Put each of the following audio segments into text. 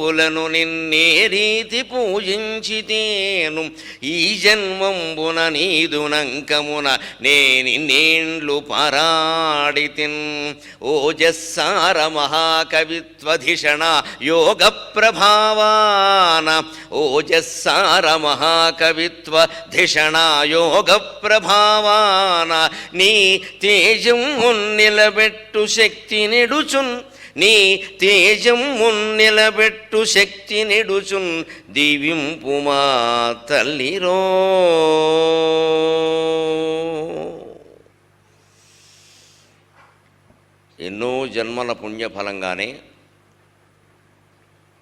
జన్మంబులను నిన్నే రీతి పూజించితేను ఈ జన్మంబున నీదునంకమున నేనిన్నేండ్లు పారాడితిన్ ఓజస్సార మహాకవిత్వధిషణ యోగ ప్రభావాన ఓజస్సార మహాకవిత్వ ధిషణ యోగ ప్రభావాన నీ తేజం నిలబెట్టు శక్తి నిడుచున్ నీ తేజం నిలబెట్టు శక్తి నిడుచున్ దివింపుమా తల్లిరో. ఎన్నో జన్మల పుణ్యఫలంగానే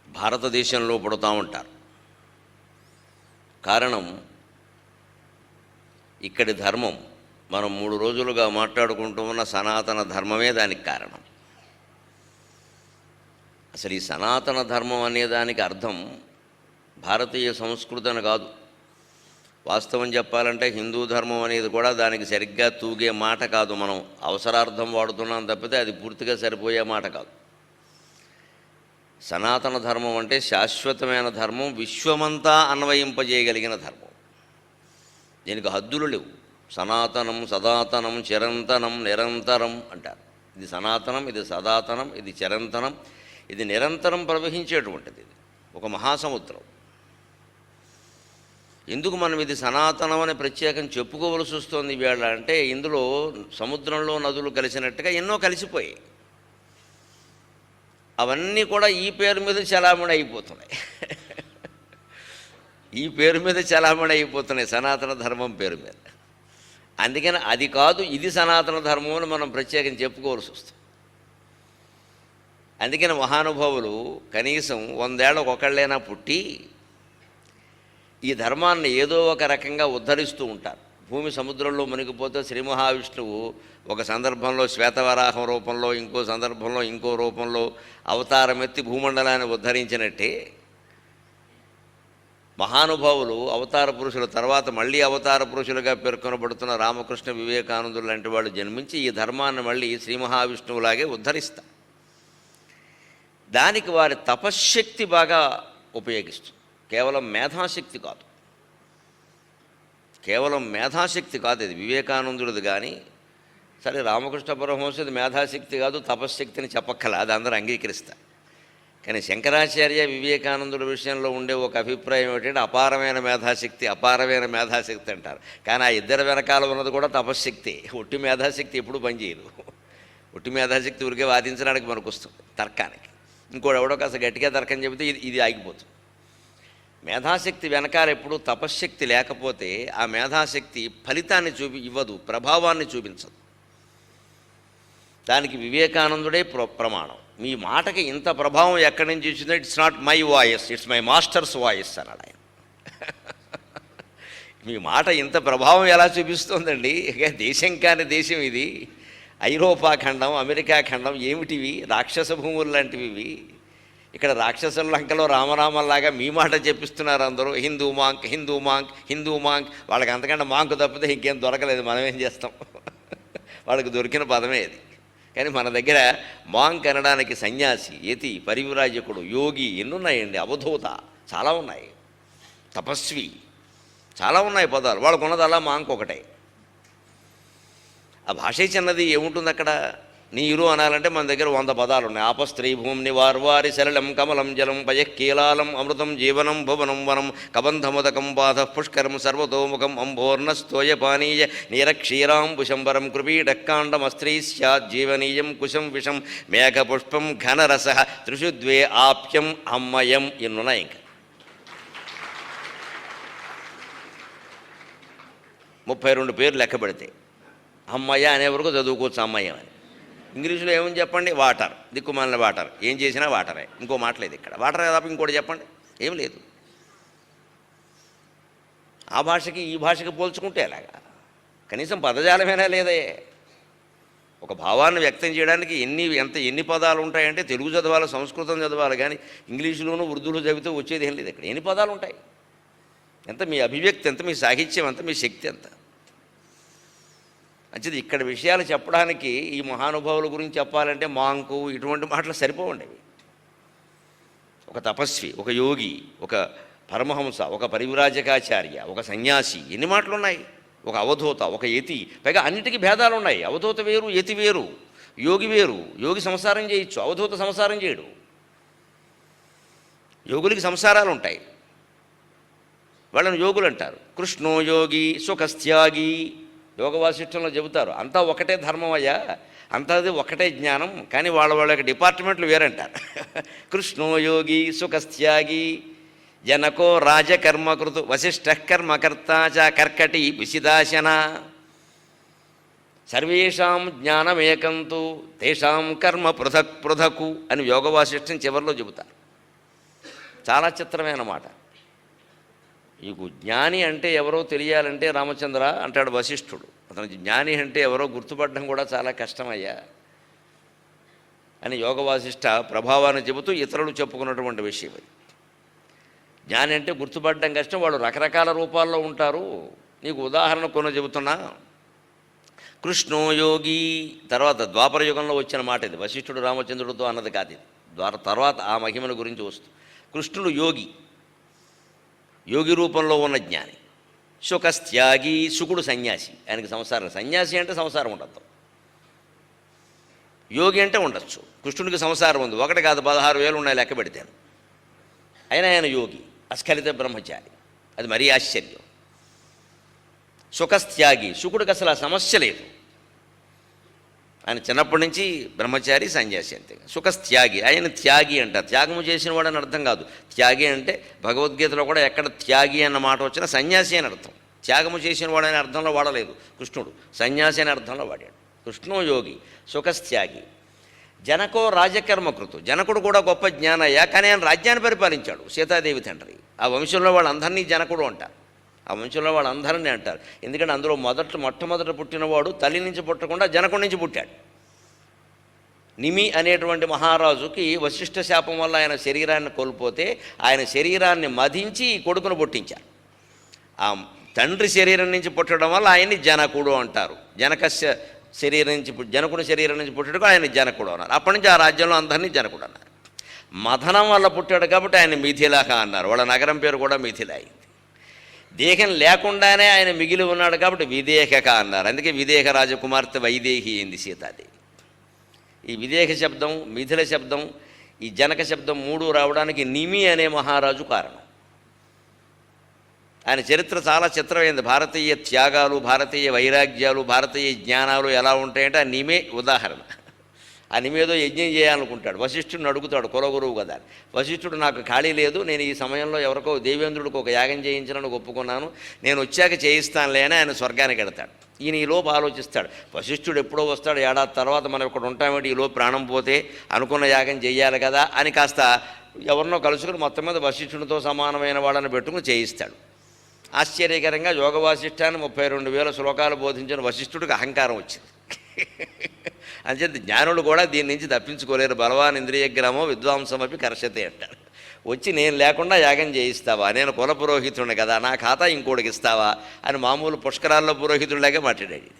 భారతదేశంలో పుడతా ఉంటారు. కారణం ఇక్కడి ధర్మం, మనం 3 రోజులుగా మాట్లాడుకుంటూ ఉన్న సనాతన ధర్మమే దానికి కారణం. అసలు ఈ సనాతన ధర్మం అనేదానికి అర్థం భారతీయ సంస్కృతి అని కాదు. వాస్తవం చెప్పాలంటే హిందూ ధర్మం అనేది కూడా దానికి సరిగ్గా తూగే మాట కాదు. మనం అవసరార్థం వాడుతున్నాం తప్పితే అది పూర్తిగా సరిపోయే మాట కాదు. సనాతన ధర్మం అంటే శాశ్వతమైన ధర్మం, విశ్వమంతా అన్వయింపజేయగలిగిన ధర్మం. దీనికి హద్దులు లేవు. సనాతనం, సదాతనం, చిరంతనం, నిరంతరం అంటారు. ఇది సనాతనం, ఇది సదాతనం, ఇది చిరంతనం, ఇది నిరంతరం ప్రవహించేటువంటిది. ఇది ఒక మహాసముద్రం. ఎందుకు మనం ఇది సనాతనం అని ప్రత్యేకం చెప్పుకోవలసి వస్తుంది ఇవాళ అంటే, ఇందులో సముద్రంలో నదులు కలిసినట్టుగా ఎన్నో కలిసిపోయాయి. అవన్నీ కూడా ఈ పేరు మీద చలామణి అయిపోతున్నాయి. ఈ పేరు మీద చలామణి అయిపోతున్నాయి, సనాతన ధర్మం పేరు మీద. అందుకని అది కాదు, ఇది సనాతన ధర్మం అని మనం ప్రత్యేకం చెప్పుకోవాల్సి వస్తుంది. అందుకని మహానుభావులు కనీసం 100 ఏళ్ళకు ఒకళ్ళైనా పుట్టి ఈ ధర్మాన్ని ఏదో ఒక రకంగా ఉద్ధరిస్తూ ఉంటారు. భూమి సముద్రంలో మునిగిపోతే శ్రీ మహావిష్ణువు ఒక సందర్భంలో శ్వేతవరాహం రూపంలో, ఇంకో సందర్భంలో ఇంకో రూపంలో అవతారమెత్తి భూమండలాన్ని ఉద్ధరించినట్టే మహానుభావులు అవతార పురుషుల తర్వాత మళ్ళీ అవతార పురుషులుగా పేర్కొనబడుతున్న రామకృష్ణ వివేకానందులు లాంటి వాళ్ళు జన్మించి ఈ ధర్మాన్ని మళ్ళీ శ్రీ మహావిష్ణువులాగే ఉద్ధరిస్తారు. దానికి వారి తపశ్శక్తి బాగా ఉపయోగిస్తుంది. కేవలం మేధాశక్తి కాదు, కేవలం మేధాశక్తి కాదు. ఇది వివేకానందుడిది కానీ సరే, రామకృష్ణ పరమహంసది మేధాశక్తి కాదు, తపశ్శక్తిని చెప్పక్కల, అది అందరూ అంగీకరిస్తారు. కానీ శంకరాచార్య వివేకానందుడి విషయంలో ఉండే ఒక అభిప్రాయం ఏంటంటే అపారమైన మేధాశక్తి, అపారమైన మేధాశక్తి అంటారు. కానీ ఆ ఇద్దరి వెనకాల ఉన్నది కూడా తపశ్శక్తి. ఒట్టి మేధాశక్తి ఎప్పుడు పనిచేయదు. ఒట్టి మేధాశక్తి ఊరికే వాదించడానికి మనకు వస్తుంది, తర్కానికి. ఇంకోటి ఎవడో కాస్త గట్టిగా తర్కం చెబితే ఇది ఆగిపోతుంది. మేధాశక్తి వెనకాల ఎప్పుడు తపశ్శక్తి లేకపోతే ఆ మేధాశక్తి ఫలితాన్ని ఇవ్వదు, ప్రభావాన్ని చూపించదు. దానికి వివేకానందుడే ప్రమాణం. మీ మాటకి ఇంత ప్రభావం ఎక్కడి నుంచి వచ్చిందో, it's not my voice, it's my masters voice అన్నాడు ఆయన. మీ మాట ఇంత ప్రభావం ఎలా చూపిస్తుందండి? ఇక దేశం కాని దేశం ఇది, ఐరోపా ఖండం, అమెరికా ఖండం ఏమిటివి? రాక్షస భూములు లాంటివి ఇవి. ఇక్కడ రాక్షసుల లంకలో రామరామల్లాగా మీ మాట చెప్పిస్తున్నారు అందరూ. Hindu monk, Hindu monk, Hindu monk. వాళ్ళకి అంతకంటే మాంకు తప్పితే ఇంకేం దొరకలేదు. మనం ఏం చేస్తాం? వాళ్ళకి దొరికిన పదమే అది. కానీ మన దగ్గర మాంక్ అనడానికి సన్యాసి, యతి, పరివిరాజకుడు, యోగి ఎన్నున్నాయండి. అవధూత చాలా ఉన్నాయి, తపస్వి చాలా ఉన్నాయి పదాలు. వాళ్ళకు ఉన్నది అలా మాంక్ ఒకటే. ఆ భాషే చిన్నది, ఏముంటుంది అక్కడ? నీరు అనాలంటే మన దగ్గర 100 పదాలు ఉన్నాయి. ఆపస్త్రీ భూమిని వార్వారి సరళం కమలం జలం పయకీలాలం అమృతం జీవనం భువనం వనం కబంధముదకం బాధ పుష్కరం సర్వతోముఖం అంభోర్ణస్తోయ పానీయ నీరక్షీరాంబుశంబరం కృపీడక్కాండమస్త్రీ స్యాజ్జీవనీయం కుశం విషం మేఘపుష్పం ఘనరస త్రిషుద్వే ఆప్యం అమ్మయం ఎన్నున్నాయి. ఇంకా 32 పేర్లు లెక్క పెడితే అమ్మయ్య అనే వరకు చదువుకోవచ్చు. అమ్మయ్య అని ఇంగ్లీషులో ఏమని చెప్పండి? వాటర్, దిక్కుమాలిన వాటర్. ఏం చేసినా వాటరే, ఇంకో మాటలేదు ఇక్కడ. వాటర్ తప్ప ఇంకోటి చెప్పండి, ఏం లేదు. ఆ భాషకి ఈ భాషకి పోల్చుకుంటే ఎలాగా? కనీసం పదజాలమైనా లేదే. ఒక భావాన్ని వ్యక్తం చేయడానికి ఎన్ని పదాలు ఉంటాయంటే తెలుగు చదవాలి, సంస్కృతం చదవాలి, కానీ ఇంగ్లీషులోనూ ఉర్దూలో చదివితే వచ్చేది ఏం లేదు. ఇక్కడ ఎన్ని పదాలు ఉంటాయి? ఎంత మీ అభివ్యక్తి, ఎంత మీ సాహిత్యం, ఎంత మీ శక్తి, ఎంత మంచిది. ఇక్కడ విషయాలు చెప్పడానికి ఈ మహానుభావుల గురించి చెప్పాలంటే మాంకు ఇటువంటి మాటలు సరిపోవండి. ఒక తపస్వి, ఒక యోగి, ఒక పరమహంస, ఒక పరివ్రాజకాచార్య, ఒక సన్యాసి, ఎన్ని మాటలు ఉన్నాయి. ఒక అవధూత, ఒక యతి, పైగా అన్నిటికీ భేదాలు ఉన్నాయి. అవధూత వేరు, యతి వేరు, యోగి వేరు. యోగి సంసారం చేయొచ్చు, అవధూత సంసారం చేయడు. యోగులకి సంసారాలు ఉంటాయి, వాళ్ళని యోగులు అంటారు. కృష్ణో యోగి సుఖస్థ్యాగి యోగ వాసిష్టంలో చెబుతారు. అంతా ఒకటే ధర్మం అయ్యా, అంతది ఒకటే జ్ఞానం, కానీ వాళ్ళ యొక్క డిపార్ట్మెంట్లు వేరంటారు. కృష్ణో యోగి సుఖస్థ్యాగి జనకో రాజకర్మకృతు వశిష్ఠ కర్మకర్త చ కర్కటి విసిదాశన సర్వేషాం జ్ఞానమేకంతు తేషాం కర్మ పృథక్ పృథకు అని యోగ వాసిష్టం చివరిలో చెబుతారు. చాలా చిత్రమైన మాట. నీకు జ్ఞాని అంటే ఎవరో తెలియాలంటే రామచంద్ర అంటాడు వశిష్ఠుడు. అతను జ్ఞాని అంటే ఎవరో గుర్తుపడడం కూడా చాలా కష్టమయ్యా అని యోగ వాసిష్ఠ ప్రభావాన్ని చెబుతూ ఇతరులు చెప్పుకున్నటువంటి విషయం అది. జ్ఞాని అంటే గుర్తుపడడం కష్టం, వాళ్ళు రకరకాల రూపాల్లో ఉంటారు. నీకు ఉదాహరణ కొన్ని చెబుతున్నా. కృష్ణో యోగి తర్వాత ద్వాపర యుగంలో వచ్చిన మాట ఇది, వశిష్ఠుడు రామచంద్రుడితో అన్నది కాదు ఇది. తర్వాత ఆ మహిమను గురించి వస్తూ కృష్ణుడు యోగి, యోగి రూపంలో ఉన్న జ్ఞాని. సుఖస్థ్యాగి సుకుడు సన్యాసి, ఆయనకి సంసారం. సన్యాసి అంటే సంసారం ఉండదు, యోగి అంటే ఉండొచ్చు. కృష్ణుడికి సంసారం ఉంది, ఒకటి కాదు 16,000 ఉన్నాయి లెక్క పెడితేను. అయినా ఆయన యోగి, అస్ఖలిత బ్రహ్మచారి, అది మరీ ఆశ్చర్యం. సుఖస్థ్యాగి సుకుడికి అసలు ఆ సమస్య లేదు, ఆయన చిన్నప్పటి నుంచి బ్రహ్మచారి సన్యాసి అంతే. సుఖస్థ్యాగి ఆయన త్యాగి అంటారు, త్యాగము చేసిన వాడని అర్థం కాదు. త్యాగి అంటే భగవద్గీతలో కూడా ఎక్కడ త్యాగి అన్న మాట వచ్చినా సన్యాసి అని అర్థం, త్యాగము చేసిన వాడనే అర్థంలో వాడలేదు కృష్ణుడు, సన్యాసి అనే అర్థంలో వాడాడు. కృష్ణో యోగి సుఖస్థ్యాగి జనకో రాజకర్మకృతు, జనకుడు కూడా గొప్ప జ్ఞానయ్య, కానీ ఆయన రాజ్యాన్ని పరిపాలించాడు, సీతాదేవి తండ్రి. ఆ వంశంలో వాళ్ళందరినీ జనకుడు అంటారు, ఆ వంశంలో వాళ్ళందరినీ అంటారు. ఎందుకంటే అందులో మొట్టమొదట పుట్టినవాడు తల్లి నుంచి పుట్టకుండా జనకుడి నుంచి పుట్టాడు. నిమి అనేటువంటి మహారాజుకి వశిష్ఠ శాపం వల్ల ఆయన శరీరాన్ని కోల్పోతే ఆయన శరీరాన్ని మధించి ఈ కొడుకును పుట్టించారు. ఆ తండ్రి శరీరం నుంచి పుట్టడం వల్ల ఆయన్ని జనకుడు అంటారు. జనకుని శరీరం నుంచి పుట్టడం ఆయన జనకుడు అన్నారు. అప్పటి నుంచి ఆ రాజ్యంలో అందరినీ జనకుడు అన్నారు. మథనం వల్ల పుట్టాడు కాబట్టి ఆయన మిథిలహ అన్నారు, వాళ్ళ నగరం పేరు కూడా మిథిల అయింది. దేహం లేకుండానే ఆయన మిగిలి ఉన్నాడు కాబట్టి విదేహక అన్నారు, అందుకే విదేహ రాజకుమార్తె వైదేహి అయింది సీతాదేవి. ఈ విదేహ శబ్దం, మిథిల శబ్దం, ఈ జనక శబ్దం 3 రావడానికి నిమి అనే మహారాజు కారణం. ఆయన చరిత్ర చాలా చిత్రమైంది. భారతీయ త్యాగాలు, భారతీయ వైరాగ్యాలు, భారతీయ జ్ఞానాలు ఎలా ఉంటాయంటే ఆ నిమే ఉదాహరణ. ఆ నిమేదో యజ్ఞం చేయాలనుకుంటాడు, వశిష్ఠుడిని అడుగుతాడు, కులగురువు కదా. వశిష్ఠుడు నాకు ఖాళీ లేదు, నేను ఈ సమయంలో ఎవరికో దేవేంద్రుడికి ఒక యాగం చేయించాలని ఒప్పుకున్నాను, నేను వచ్చాక చేయిస్తానులే అని ఆయన స్వర్గానికి వెడతాడు. ఈయన ఈలోపు ఆలోచిస్తాడు, వశిష్ఠుడు ఎప్పుడో వస్తాడు, ఏడాది తర్వాత మనం ఇక్కడ ఉంటామేంటి, ఈలోపు ప్రాణం పోతే అనుకున్న యాగం చేయాలి కదా అని కాస్త ఎవరినో కలుసుకుని మొత్తం మీద వశిష్ఠుడితో సమానమైన వాళ్ళని పెట్టుకుని చేయిస్తాడు. ఆశ్చర్యకరంగా యోగ వాసిష్ఠాన్ని 32,000 శ్లోకాలు బోధించిన వశిష్ఠుడికి అహంకారం వచ్చింది. అంచేత జ్ఞానులు కూడా దీని నుంచి తప్పించుకోలేరు. బలవాన్ ఇంద్రియగ్రామో విద్వాంసమపి కర్షతే అంటారు. వచ్చి నేను లేకుండా యాగం చేయిస్తావా, నేను కుల పురోహితుడిని కదా, నా ఖాతా ఇంకోటికి ఇస్తావా అని మామూలు పుష్కరాల్లో పురోహితుడిలాగే మాట్లాడాడు.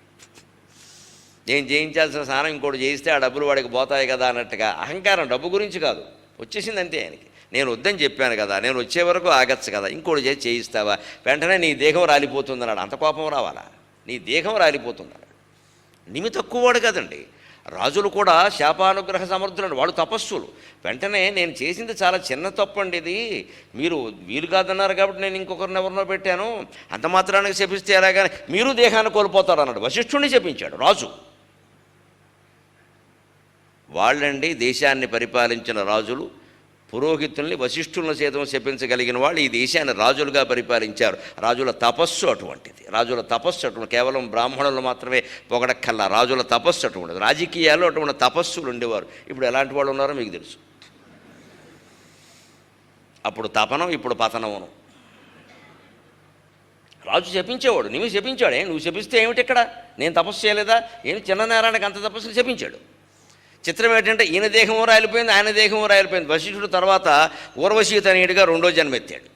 నేను చేయించాల్సిన స్నానం ఇంకోటి చేయిస్తే ఆ డబ్బులు వాడికి పోతాయి కదా అన్నట్టుగా అహంకారం. డబ్బు గురించి కాదు, వచ్చేసింది అంతే ఆయనకి. నేను వద్దని చెప్పాను కదా, నేను వచ్చే వరకు ఆగచ్చు కదా, ఇంకోటి చేయిస్తావా, వెంటనే నీ దేహం రాలిపోతుందన్నాడు. అంత కోపం రావాలా, నీ దేహం రాలిపోతుందన్నాడు. నిమి తక్కువవాడు కదండి, రాజులు కూడా శాపానుగ్రహ సమర్థులు, వాళ్ళు తపస్సులు. వెంటనే నేను చేసింది చాలా చిన్న తప్పు అండి, ఇది మీరు వీలు కాదన్నారు కాబట్టి నేను ఇంకొకరిని ఎవరినో పెట్టాను, అంత మాత్రానికి శపిస్తే ఎలాగానే మీరు దేహాన్ని కోల్పోతారు అన్నాడు. వశిష్ఠుడిని శపించాడు రాజు. వాళ్ళండి దేశాన్ని పరిపాలించిన రాజులు, పురోహితుల్ని వశిష్ఠులను సైతం శపించగలిగిన వాళ్ళు ఈ దేశాన్ని రాజులుగా పరిపాలించారు. రాజుల తపస్సు అటువంటిది, రాజుల తపస్సు అటువంటి, కేవలం బ్రాహ్మణులు మాత్రమే పొగడక్కల్లా, రాజుల తపస్సు అటువంటిది. రాజకీయాల్లో అటువంటి తపస్సులు ఉండేవారు. ఇప్పుడు ఎలాంటి వాళ్ళు ఉన్నారో మీకు తెలుసు. అప్పుడు తపనం, ఇప్పుడు పతనమును. రాజు శపించేవాడు, నువ్వు శపించాడే, నువ్వు శపిస్తే ఏమిటి ఇక్కడ, నేను తపస్సు చేయలేదా, ఏమి చిన్న నేరానికి అంత తపస్సులు శపించాడు. చిత్రం ఏంటంటే ఈయన దేహం రాలిపోయింది, ఆయన దేహం రాలిపోయింది. వశిష్ఠుడు తర్వాత ఊర్వశీ తనయుడిగా 2వ జన్మెత్తాడు.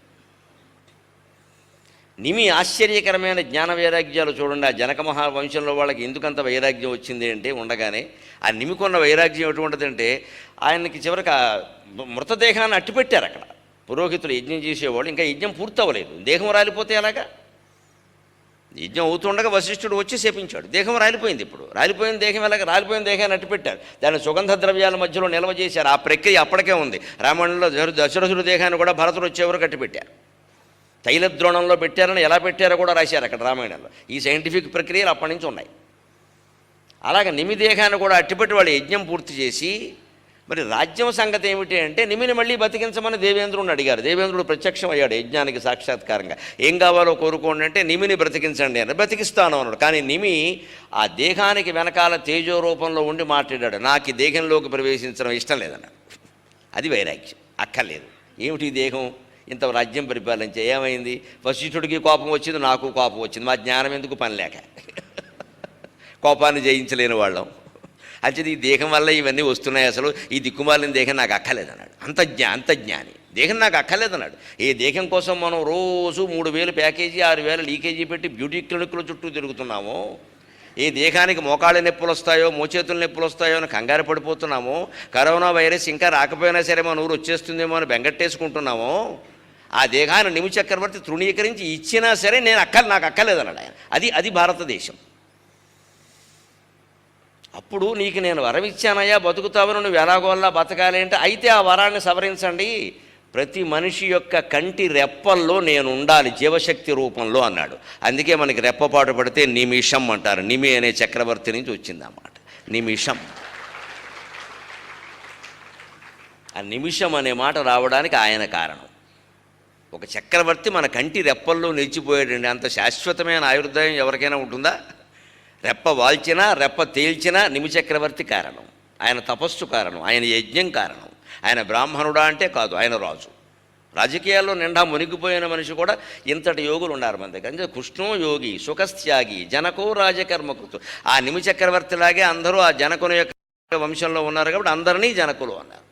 నిమి ఆశ్చర్యకరమైన జ్ఞాన వైరాగ్యాలు చూడండి. ఆ జనక మహావంశంలో వాళ్ళకి ఎందుకంత వైరాగ్యం వచ్చింది అంటే ఉండగానే ఆ నిమికున్న వైరాగ్యం ఎటువంటిదంటే ఆయనకి చివరికి ఆ మృతదేహాన్ని అట్టిపెట్టారు అక్కడ. పురోహితులు యజ్ఞం చేసేవాళ్ళు, ఇంకా యజ్ఞం పూర్తవ్వలేదు, దేహం రాలిపోతే ఎలాగా? యజ్ఞం అవుతుండగా వశిష్ఠుడు వచ్చి శపించాడు, దేహం రాలిపోయింది. ఇప్పుడు రాలిపోయిన దేహం ఎలాగ? రాలిపోయిన దేహాన్ని అట్టిపెట్టారు, దాన్ని సుగంధ ద్రవ్యాల మధ్యలో నిల్వ చేశారు. ఆ ప్రక్రియ అప్పటికే ఉంది. రామాయణంలో దశరథుడి దేహాన్ని కూడా భరతుడు వచ్చేవరకు కట్టిపెట్టారు. తైలద్రోణంలో పెట్టారని ఎలా పెట్టారో కూడా రాశారు అక్కడ రామాయణంలో. ఈ సైంటిఫిక్ ప్రక్రియలు అప్పటి నుంచి ఉన్నాయి. అలాగే నిమి దేహాన్ని కూడా అట్టిపెట్టి వాళ్ళు యజ్ఞం పూర్తి చేసి, మరి రాజ్యం సంగతి ఏమిటి అంటే నిమిని మళ్ళీ బతికించమని దేవేంద్రుడిని అడిగారు. దేవేంద్రుడు ప్రత్యక్షం అయ్యాడు యజ్ఞానికి సాక్షాత్కారంగా. ఏం కావాలో కోరుకోండి అంటే నిమిని బ్రతికించండి అని. బ్రతికిస్తాను అన్నాడు. కానీ నిమి ఆ దేహానికి వెనకాల తేజో రూపంలో ఉండి మాట్లాడాడు, నాకు ఈ దేహంలోకి ప్రవేశించడం ఇష్టం లేదన్నాడు. అది వైరాగ్యం. అక్కర్లేదు. ఏమిటి ఈ దేహం? ఇంత రాజ్యం పరిపాలించే ఏమైంది? వశిష్ఠుడికి కోపం వచ్చింది, నాకు కోపం వచ్చింది, మా జ్ఞానం ఎందుకు పని లేక కోపాన్ని జయించలేని వాళ్ళం. అంటే ఈ దేహం వల్ల ఇవన్నీ వస్తున్నాయి, అసలు ఈ దిక్కుమాలిన దేహం నాకు అక్కర్లేదన్నాడు. అంత జ్ఞాని. దేహం నాకు అక్కర్లేదన్నాడు. ఏ దేహం కోసం మనం రోజు 3,000 ప్యాకేజీ 6,000 లీకేజీ పెట్టి బ్యూటీ క్లినిక్ల చుట్టూ తిరుగుతున్నామో, ఏ దేహానికి మోకాళ్ళ నొప్పులు వస్తాయో మోచేతుల నొప్పులు వస్తాయో అని కంగారు పడిపోతున్నామో, కరోనా వైరస్ ఇంకా రాకపోయినా సరే మన ఊరు వచ్చేస్తుందేమో అని బెంగట్టేసుకుంటున్నామో, ఆ దేహాన్ని నిమి చక్రవర్తి తృణీకరించి ఇచ్చినా సరే నాకు అక్కర్లేదన్నాడు ఆయన. అది భారతదేశం. అప్పుడు నీకు నేను వరం ఇచ్చానయ్యా, బతుకుతావని, నువ్వు ఎలాగోలా బతకాలి అంటే, అయితే ఆ వరాన్ని సవరించండి. ప్రతి మనిషి యొక్క కంటి రెప్పల్లో నేను ఉండాలి జీవశక్తి రూపంలో అన్నాడు. అందుకే మనకి రెప్పపాటు పడితే నిమిషం అంటారు. నిమి అనే చక్రవర్తి నుంచి వచ్చింది అన్నమాట నిమిషం. ఆ నిమిషం అనే మాట రావడానికి ఆయన కారణం. ఒక చక్రవర్తి మన కంటి రెప్పల్లో నిలిచిపోయాడండి. అంత శాశ్వతమైన ఆయుర్దాయం ఎవరికైనా ఉంటుందా? రెప్ప వాల్చినా రెప్ప తేల్చినా నిమిచక్రవర్తి కారణం. ఆయన తపస్సు కారణం, ఆయన యజ్ఞం కారణం. ఆయన బ్రాహ్మణుడా అంటే కాదు, ఆయన రాజు. రాజకీయాల్లో నిండా మునిగిపోయిన మనిషి కూడా ఇంతటి యోగులు ఉన్నారు మన దగ్గర. అంటే కృష్ణో యోగి సుఖస్త్యాగి జనకో రాజకర్మకృతు. ఆ నిమిచక్రవర్తిలాగే అందరూ ఆ జనకుని యొక్క వంశంలో ఉన్నారు కాబట్టి అందరినీ జనకులు అన్నారు.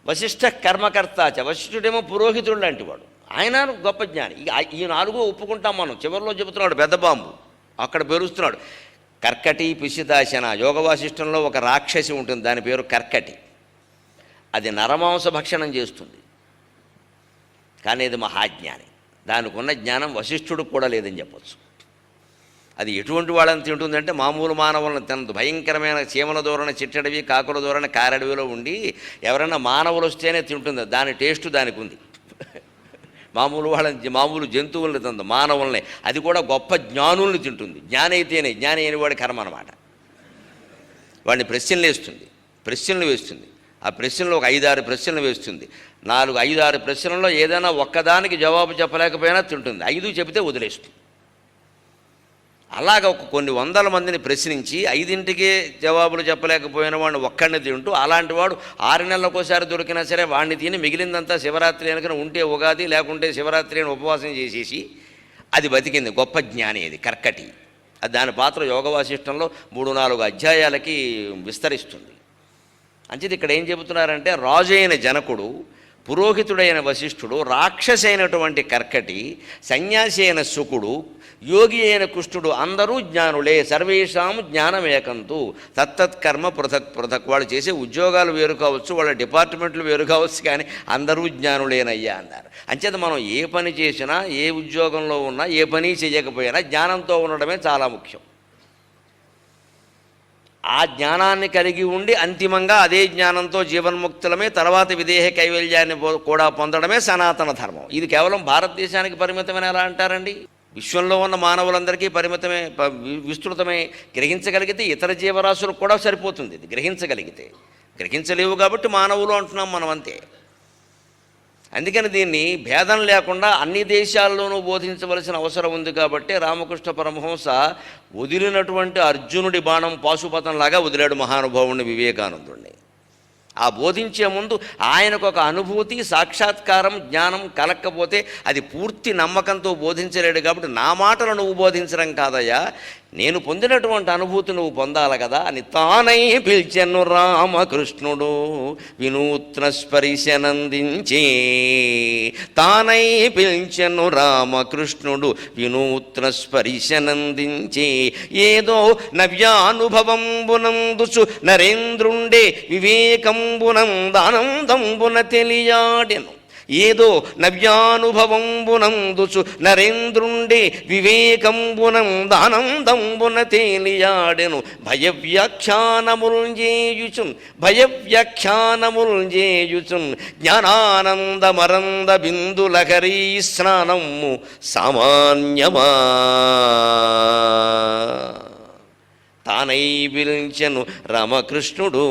వశిష్ఠ కర్మకర్తాచ. వశిష్ఠుడేమో పురోహితుడు లాంటి వాడు, ఆయన గొప్ప జ్ఞాని. ఈ 4 ఒప్పుకుంటాం మనం. చివరిలో చెబుతున్నాడు పెద్ద బాంబు అక్కడ పేరుస్తున్నాడు. కర్కటి పిశితాశన. యోగ వాసిష్టంలో ఒక రాక్షసి ఉంటుంది, దాని పేరు కర్కటి. అది నరమాంస భక్షణం చేస్తుంది, కానీ ఇది మహాజ్ఞాని. దానికి ఉన్న జ్ఞానం వశిష్ఠుడికి కూడా లేదని చెప్పచ్చు. అది ఎటువంటి వాళ్ళని తింటుందంటే మామూలు మానవులను తినదు. భయంకరమైన చీమల దూరణ చిట్టడవి కాకుల దూరణ కారడవిలో ఉండి ఎవరైనా మానవులు వస్తేనే తింటుంది. దాని టేస్ట్ దానికి ఉంది. మామూలు జంతువుల్ని తింది, మానవుల్ని. అది కూడా గొప్ప జ్ఞానుల్ని తింటుంది. జ్ఞాని అయిన వాడి కర్మ అనమాట. వాడిని ప్రశ్నలు వేస్తుంది. ఆ ప్రశ్నలో ఒక 5-6 ప్రశ్నలు వేస్తుంది. 4-5-6 ప్రశ్నల్లో ఏదైనా ఒక్కదానికి జవాబు చెప్పలేకపోయినా తింటుంది. 5 చెబితే వదిలేస్తుంది. అలాగ కొన్ని 100 మందిని ప్రశ్నించి 5ంటికే జవాబులు చెప్పలేకపోయిన వాడిని ఒక్కడిని తింటూ, అలాంటి వాడు 6 నెలలకోసారి దొరికినా సరే వాడిని తిని మిగిలిందంతా శివరాత్రి వెనుకన ఉంటే ఉగాది లేకుంటే శివరాత్రి అని ఉపవాసం చేసేసి అది బతికింది. గొప్ప జ్ఞాని అది కర్కటి. దాని పాత్ర యోగ వాసిష్టంలో 3-4 అధ్యాయాలకి విస్తరిస్తుంది. అంచేది ఇక్కడ ఏం చెబుతున్నారంటే, రాజు అయిన జనకుడు, పురోహితుడైన వశిష్ఠుడు, రాక్షసైనటువంటి కర్కటి, సన్యాసి అయిన శుకుడు, యోగి అయిన కృష్ణుడు అందరూ జ్ఞానులే. సర్వేషాం జ్ఞానమేకంతు తత్తత్కర్మ పృథక్ పృథక్. వాళ్ళు చేసే ఉద్యోగాలు వేరు కావచ్చు, వాళ్ళ డిపార్ట్మెంట్లు వేరు కావచ్చు, కానీ అందరూ జ్ఞానులేనయ్యా అన్నారు. అంచేత మనం ఏ పని చేసినా, ఏ ఉద్యోగంలో ఉన్నా, ఏ పని చేయకపోయినా జ్ఞానంతో ఉండడమే చాలా ముఖ్యం. ఆ జ్ఞానాన్ని కలిగి ఉండి అంతిమంగా అదే జ్ఞానంతో జీవన్ముక్తులమే, తర్వాత విదేహ కైవల్యాన్ని కూడా పొందడమే సనాతన ధర్మం. ఇది కేవలం భారతదేశానికి పరిమితమని ఎలా అంటారండి? విశ్వంలో ఉన్న మానవులందరికీ పరిమితమే, విస్తృతమే. గ్రహించగలిగితే ఇతర జీవరాశులకు కూడా సరిపోతుంది. ఇది గ్రహించలేవు కాబట్టి మానవులు అంటున్నాం మనం, అంతే. అందుకని దీన్ని భేదం లేకుండా అన్ని దేశాల్లోనూ బోధించవలసిన అవసరం ఉంది. కాబట్టి రామకృష్ణ పరమహంస వదిలినటువంటి అర్జునుడి బాణం పాశుపతంలాగా వదిలాడు మహానుభావుని వివేకానందుడిని. ఆ బోధించే ముందు ఆయనకు ఒక అనుభూతి, సాక్షాత్కారం, జ్ఞానం కలక్కపోతే అది పూర్తి నమ్మకంతో బోధించలేడు. కాబట్టి నా మాటలు నువ్వు బోధించడం కాదయ్యా, నేను పొందినటువంటి అనుభూతి నువ్వు పొందాలి కదా అని తానై పిలిచెను రామకృష్ణుడు వినూత్న స్పరిశనందించే. తానై పిలిచెను రామకృష్ణుడు వినూత్న స్పరిశనందించే. ఏదో నవ్యానుభవంబునందుచు నరేంద్రుండే వివేకంబునందానందంబున తెలియాడెను. ఏదో నవ్యానుభవంబునందుచు నరేంద్రుండే వివేకంబునందానందంబున తేలియాడెను. భయవ్యాఖ్యానముల్జేయుచున్ జ్ఞానానందమరంద బిందులహరీ స్నానము సామాన్యమా. తానై పిలిచెను రామకృష్ణుడు.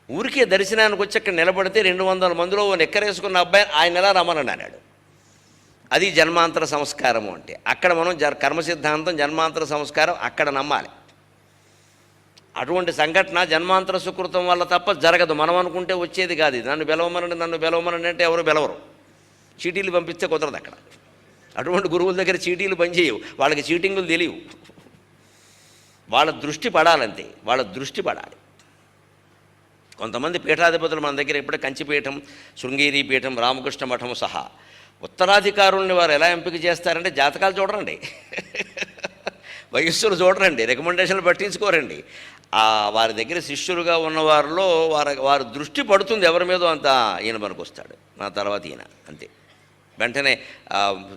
ఊరికే దర్శనానికి వచ్చి అక్కడ నిలబడితే 200 మందిలో నెక్కరేసుకున్న అబ్బాయి ఆయన ఎలా రమ్మని అన్నాడు. అది జన్మాంతర సంస్కారము అంటే. అక్కడ మనం కర్మ సిద్ధాంతం జన్మాంతర సంస్కారం అక్కడ నమ్మాలి. అటువంటి సంఘటన జన్మాంతర సుకృతం వల్ల తప్ప జరగదు. మనం అనుకుంటే వచ్చేది కాదు. నన్ను బెలవమనండి అంటే ఎవరు బెలవరు. చీటీలు పంపిస్తే కుదరదు అక్కడ. అటువంటి గురువుల దగ్గర చీటీలు పనిచేయవు. వాళ్ళకి చీటింగులు తెలియవు. వాళ్ళ దృష్టి పడాలంతే. వాళ్ళ దృష్టి పడాలి. కొంతమంది పీఠాధిపతులు మన దగ్గర ఇప్పుడే కంచిపీఠం, శృంగేరి పీఠం, రామకృష్ణ మఠం సహా ఉత్తరాధికారుల్ని వారు ఎలా ఎంపిక చేస్తారంటే జాతకాలు చూడరండి, వయస్సులు చూడరండి, రికమెండేషన్లు పట్టించుకోరండి. వారి దగ్గర శిష్యులుగా ఉన్న వారిలో వారి దృష్టి పడుతుంది ఎవరి మీదో అంత ఈయన మనకు వస్తాడు, నా తర్వాత ఈయన అంతే. వెంటనే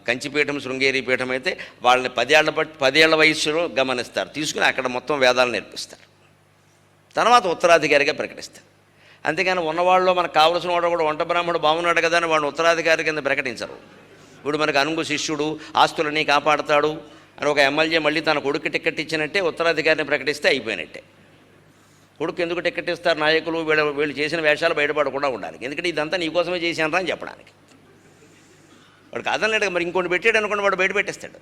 కంచిపీఠం, శృంగేరి పీఠం అయితే వాళ్ళని 10 ఏళ్ల వయస్సులో గమనిస్తారు, తీసుకుని అక్కడ మొత్తం వేదాలు నేర్పిస్తారు, తర్వాత ఉత్తరాధికారిగా ప్రకటిస్తారు. అంతేగాని ఉన్నవాళ్ళలో మనకు కావలసిన వాడు కూడా వంట బ్రాహ్మణుడు బాగున్నాడు కదా అని వాడిని ఉత్తరాధికారి కింద ప్రకటించరు. ఇప్పుడు మనకు అనుగు శిష్యుడు ఆస్తులని కాపాడుతాడు అని ఒక ఎమ్మెల్యే మళ్ళీ తన కొడుకు టికెట్ ఇచ్చినట్టే ఉత్తరాధికారిని ప్రకటిస్తే అయిపోయినట్టే. కొడుకు ఎందుకు టికెట్ ఇస్తారు? నాయకులు వీళ్ళు చేసిన వేషాలు బయటపడకుండా ఉండాలి. ఎందుకంటే ఇదంతా నీకోసమే చేశానరా అని చెప్పడానికి. వాడు కాదనలేడు. మరి ఇంకోటి పెట్టాడు అనుకోండి, వాడు బయట పెట్టేస్తాడు.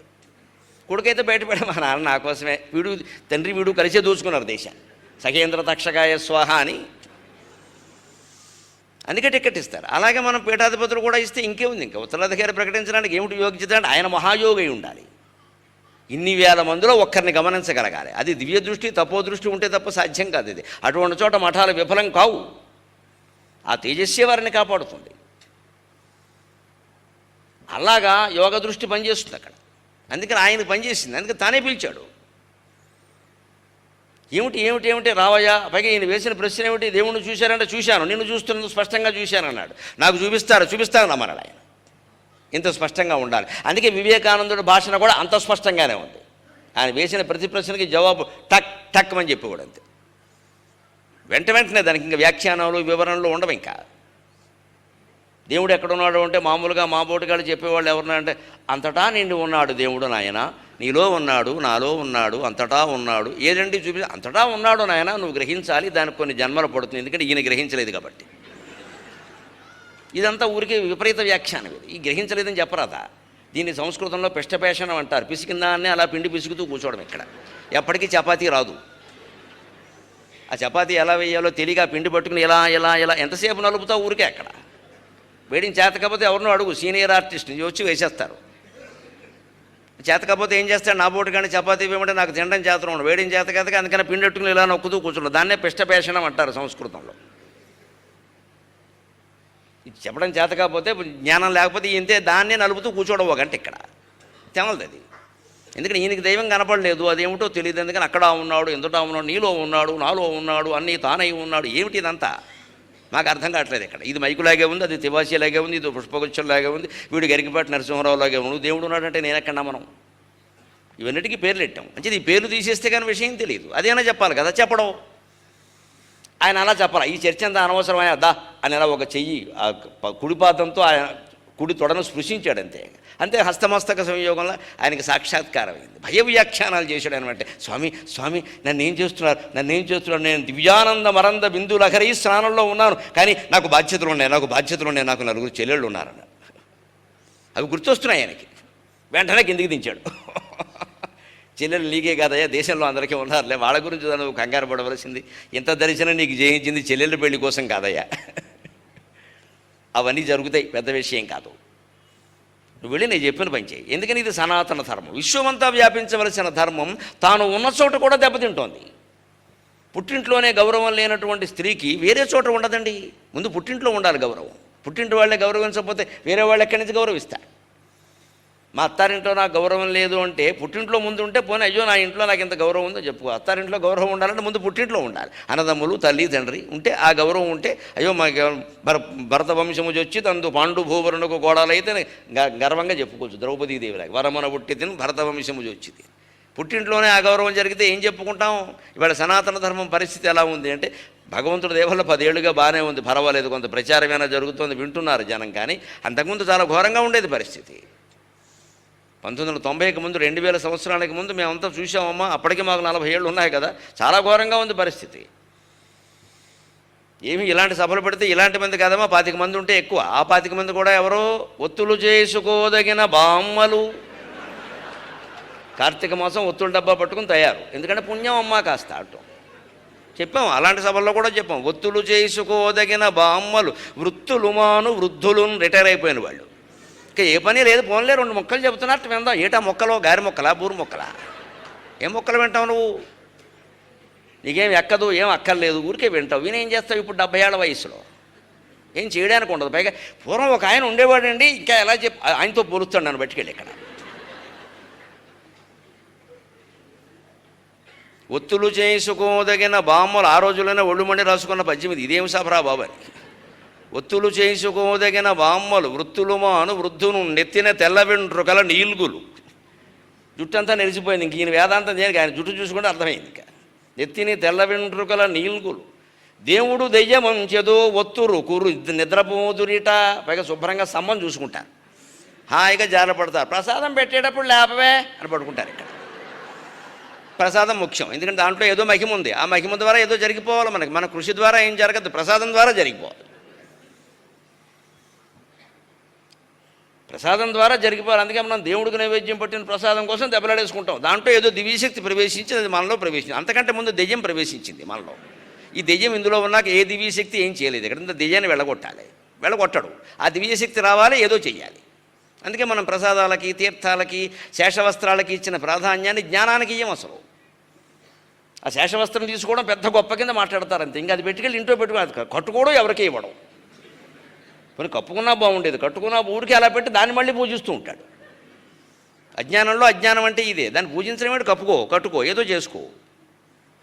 కొడుకైతే బయటపెట్టాడు, మా నాన్న నా కోసమే, తండ్రి వీడు కలిసే దూచుకున్నారు దేశాన్ని, సఖేంద్ర తక్షకాయ స్వాహ అని. అందుకే టికెట్ ఇస్తారు. అలాగే మనం పీఠాధిపతులు కూడా ఇస్తే ఇంకేముంది, ఇంకా ఉత్తరాధికారి ప్రకటించడానికి ఏమిటి యోగ్యత అంటే ఆయన మహాయోగి అయి ఉండాలి. ఇన్ని వేల మందిలో ఒక్కరిని గమనించగలగాలి. అది దివ్య దృష్టి, తపోదృష్టి ఉంటే తప్ప సాధ్యం కాదు. ఇది అటువంటి చోట మఠాలు విఫలం కావు. ఆ తేజస్సే వారిని కాపాడుతుంది. అలాగా యోగ దృష్టి పనిచేస్తుంది అక్కడ. అందుకని ఆయన పనిచేసింది, అందుకని తానే పిలిచాడు. ఏమిటి రావయ్యా. పైగా ఈయన వేసిన ప్రశ్న ఏమిటి? దేవుణ్ణి చూశారంటే చూశాను, నిన్ను చూస్తున్నందుకు స్పష్టంగా చూశానన్నాడు. నాకు చూపిస్తాను రమ్మన్నాడు ఆయన. ఇంత స్పష్టంగా ఉండాలి. అందుకే వివేకానందుడి భాషణ కూడా అంత స్పష్టంగానే ఉంది. ఆయన వేసిన ప్రతి ప్రశ్నకి జవాబు టక్ టక్ అని చెప్పేవాడు అంతే. వెంటనే దానికి ఇంకా వ్యాఖ్యానాలు వివరణలు ఉండవు. ఇంకా దేవుడు ఎక్కడున్నాడు అంటే మామూలుగా మా బోటుగాళ్ళు చెప్పేవాళ్ళు ఎవరన్నా అంటే అంతటా నిండి ఉన్నాడు దేవుడు నాయన, నీలో ఉన్నాడు, నాలో ఉన్నాడు, అంతటా ఉన్నాడు. ఏదండి చూపి అంతటా ఉన్నాడు నాయన, నువ్వు గ్రహించాలి, దానికి కొన్ని జన్మలు పడుతుంది, ఎందుకంటే ఈయన గ్రహించలేదు కాబట్టి. ఇదంతా ఊరికే విపరీత వ్యాఖ్యానం. ఇది ఈ గ్రహించలేదని చెప్పరాదా? దీన్ని సంస్కృతంలో పిష్టపేషణం అంటారు. పిసికిందాన్ని అలా పిండి పిసుకుతూ కూర్చోవడం. ఇక్కడ ఎప్పటికీ చపాతీ రాదు. ఆ చపాతీ ఎలా వేయాలో తెలియక పిండి పట్టుకుని ఇలా ఎంతసేపు నలుపుతావు ఊరికే. అక్కడ వేడిని చేత కాకపోతే ఎవరినో అడుగు, సీనియర్ ఆర్టిస్ట్ వచ్చి వేసేస్తారు. చేత కాకపోతే ఏం చేస్తాడు? నా బోటు కానీ చపాతీ వేయమంటే నాకు తినడం చేతనం ఉండదు, వేడిని చేత కదా, అందుకని పిండి పెట్టుకుని ఇలా నొక్కుతూ కూర్చుంటాడు. దాన్నే పిష్టపేషణం అంటారు సంస్కృతంలో. ఇది చెప్పడం చేత కాకపోతే, జ్ఞానం లేకపోతే ఇంతే దాన్నే నలుపుతూ కూర్చోవడం ఒక గంట. ఇక్కడ తెమలదు అది. ఎందుకంటే ఈయనకి దైవం కనపడలేదు, అదేమిటో తెలియదు. ఎందుకని అక్కడ ఉన్నాడు, ఎంతటా ఉన్నాడు, నీలో ఉన్నాడు, నాలో ఉన్నాడు, అన్నీ తానై ఉన్నాడు. ఏమిటి ఇదంతా? మాకు అర్థం కావట్లేదు. ఇక్కడ ఇది మైకులాగే ఉంది, అది తివాసీలాగే ఉంది, ఇది పుష్పగుచ్చంలాగే ఉంది, వీడు గరికిపాటి నరసింహరావులాగే ఉంది. దేవుడు ఉన్నాడంటే నేను ఎక్కడ నమ్మను. ఇవన్నిటికీ పేర్లు పెట్టాం. అంటే ఈ పేర్లు తీసేస్తే కానీ విషయం తెలియదు. అదేనా చెప్పాలి కదా, చెప్పడం. ఆయన అలా చెప్పాలి. ఈ చర్చ అంతా అనవసరమైన దా అని అలా ఒక చెయ్యి కుడిపాదంతో ఆయన కుడి తొడను స్పృశించాడు అంతే. అంతే హస్తమస్తక సంయోగంలో ఆయనకి సాక్షాత్కారం అయింది. భయ వ్యాఖ్యానాలు చేశాడు అనమాట. స్వామి నన్నేం చేస్తున్నాడు, నేను దివ్యానంద మరంద బిందులహరి స్నానంలో ఉన్నాను, కానీ నాకు బాధ్యతలు ఉన్నాయి, నాకు నలుగురు చెల్లెళ్ళు ఉన్నారన్న. అవి గుర్తొస్తున్నాయి ఆయనకి. వెంటనే కిందికి దించాడు. చెల్లెలు నీకే కాదయ్యా, దేశంలో అందరికీ ఉన్నారులే, వాళ్ళ గురించి నువ్వు కంగారు పడవలసింది. ఇంత దర్శనం నీకు జయించింది చెల్లెళ్ళ పెళ్లి కోసం కాదయ్యా. అవన్నీ జరుగుతాయి, పెద్ద విషయం కాదు. నువ్వు వెళ్ళి నేను చెప్పిన పని చేయి. ఎందుకని ఇది సనాతన ధర్మం, విశ్వమంతా వ్యాపించవలసిన ధర్మం తాను ఉన్న చోట కూడా దెబ్బతింటోంది. పుట్టింట్లోనే గౌరవం లేనటువంటి స్త్రీకి వేరే చోట ఉండదండి. ముందు పుట్టింట్లో ఉండాలి గౌరవం. పుట్టింటి వాళ్ళే గౌరవించకపోతే వేరే వాళ్ళు ఎక్కడి నుంచి గౌరవిస్తారు? మా అత్తారింట్లో నాకు గౌరవం లేదు అంటే పుట్టింట్లో ముందు ఉంటే పోనీ అయ్యో నా ఇంట్లో నాకు ఇంత గౌరవం ఉందో చెప్పుకో. అత్తారింట్లో గౌరవం ఉండాలంటే ముందు పుట్టింట్లో ఉండాలి. అన్నదమ్ములు, తల్లి, తండ్రి ఉంటే ఆ గౌరవం ఉంటే అయ్యో మా భరత వంశము వచ్చి తందు పాండు భూవరుణకు గోడాలైతే గర్వంగా చెప్పుకోవచ్చు. ద్రౌపదీదేవిలాగా వరమన పుట్టి తిని భరత వంశము వచ్చింది. పుట్టింట్లోనే ఆ గౌరవం జరిగితే ఏం చెప్పుకుంటాం? ఇవాళ సనాతన ధర్మం పరిస్థితి ఎలా ఉంది అంటే భగవంతుడి దేవల్ల 10 ఏళ్ళుగా బాగానే ఉంది, పర్వాలేదు, కొంత ప్రచారమైనా జరుగుతుంది, వింటున్నారు జనం. కానీ అంతకుముందు చాలా ఘోరంగా ఉండేది పరిస్థితి. 1990కి ముందు 2000 సంవత్సరానికి ముందు మేమంతా చూసామమ్మా. అప్పటికి మాకు 40 ఏళ్ళు ఉన్నాయి కదా. చాలా ఘోరంగా ఉంది పరిస్థితి. ఏమి ఇలాంటి సభలు పెడితే ఇలాంటి మంది కాదమ్మా, 25 మంది ఉంటే ఎక్కువ. ఆ 25 మంది కూడా ఎవరో ఒత్తులు చేసుకోదగిన బామ్మలు. కార్తీక మాసం ఒత్తుల డబ్బా పట్టుకుని తయారు. ఎందుకంటే పుణ్యం అమ్మా కాస్త అటు చెప్పాం. అలాంటి సభల్లో కూడా చెప్పాం. ఒత్తులు చేసుకోదగిన బామ్మలు వృత్తులు మాను వృద్ధులు రిటైర్ అయిపోయిన వాళ్ళు. ఇంకా ఏ పని లేదు, పోన్లే 2 మొక్కలు చెబుతున్నట్టు విందాం. ఏటా మొక్కలో గారి మొక్కలా, బూరు మొక్కలా? ఏం మొక్కలు వింటావు నువ్వు? నీకేం ఎక్కదు, ఏం అక్కర్లేదు, ఊరికే వింటావు. వినేం చేస్తావు ఇప్పుడు 70 ఏళ్ల వయసులో? ఏం చేయడానికి ఉండదు. పైగా పూర్వం ఒక ఆయన ఉండేవాడండి, ఇంకా ఎలా ఆయనతో పోలుస్తాడు నన్ను బయటికెళ్ళి. ఇక్కడ ఒత్తులు చేసుకోదగిన బామ్మలు ఆ రోజుల్లోనే ఒళ్ళుమండి రాసుకున్న పద్యం ఇది. ఇదేం సభరా బాబు అని. ఒత్తులు చేసుకోదగిన బామ్మలు వృత్తులు మాను వృద్ధును నెత్తిన తెల్ల వెంట్రుకల నీల్గులు. జుట్టంతా నెరిసిపోయింది. ఇంక ఈయన వేదాంతం చేయడానికి ఆయన జుట్టు చూసుకుంటే అర్థమైంది. ఇంకా నెత్తిని తెల్ల వెంట్రుకల నీల్గులు దేవుడు దెయ్యమంచెదో ఒత్తురు కురు నిద్రపోదురిట. పైగా శుభ్రంగా సమ్మం చూసుకుంటారు, హాయిగా జారపడతారు. ప్రసాదం పెట్టేటప్పుడు లేపవే అని పడుకుంటారు. ఇక్కడ ప్రసాదం ముఖ్యం, ఎందుకంటే దాంట్లో ఏదో మహిమ ఉంది. ఆ మహిమ ద్వారా ఏదో జరిగిపోవాలి. మన కృషి ద్వారా ఏం జరగదు, ప్రసాదం ద్వారా జరిగిపోవాలి. ప్రసాదం ద్వారా జరిగిపోవాలి. అందుకే మనం దేవుడికి నైవేద్యం పట్టిన ప్రసాదం కోసం దెబ్బలాడేసుకుంటాం. దాంట్లో ఏదో దివ్యశక్తి ప్రవేశించి అది మనలో ప్రవేశించింది. అంతకంటే ముందు దెయ్యం ప్రవేశించింది మనలో. ఈ దెయ్యం ఇందులో ఉన్నాక ఏ దివ్యశక్తి ఏం చేయలేదు. ఇక్కడ దెయ్యాన్ని వెళ్ళగొట్టాలి, వెళ్ళగొట్టడు. ఆ దివ్యశక్తి రావాలి, ఏదో చెయ్యాలి. అందుకే మనం ప్రసాదాలకి, తీర్థాలకి, శేషవస్త్రాలకి ఇచ్చిన ప్రాధాన్యాన్ని జ్ఞానానికి ఇయ్యం అసలు. ఆ శేషవస్త్రం తీసుకోవడం పెద్ద గొప్ప కింద మాట్లాడతారు అంతే. ఇంకా అది పెట్టుకెళ్ళి ఇంట్లో పెట్టుకుని కట్టుకోవడం ఎవరికీ ఇవ్వడం. కొన్ని కప్పుకున్నా బాగుండేది, కట్టుకున్నా ఊరికి అలా పెట్టి దాన్ని మళ్ళీ పూజిస్తూ ఉంటాడు. అజ్ఞానంలో అజ్ఞానం అంటే ఇదే. దాన్ని పూజించడం ఏంటి? కప్పుకో, కట్టుకో, ఏదో చేసుకో,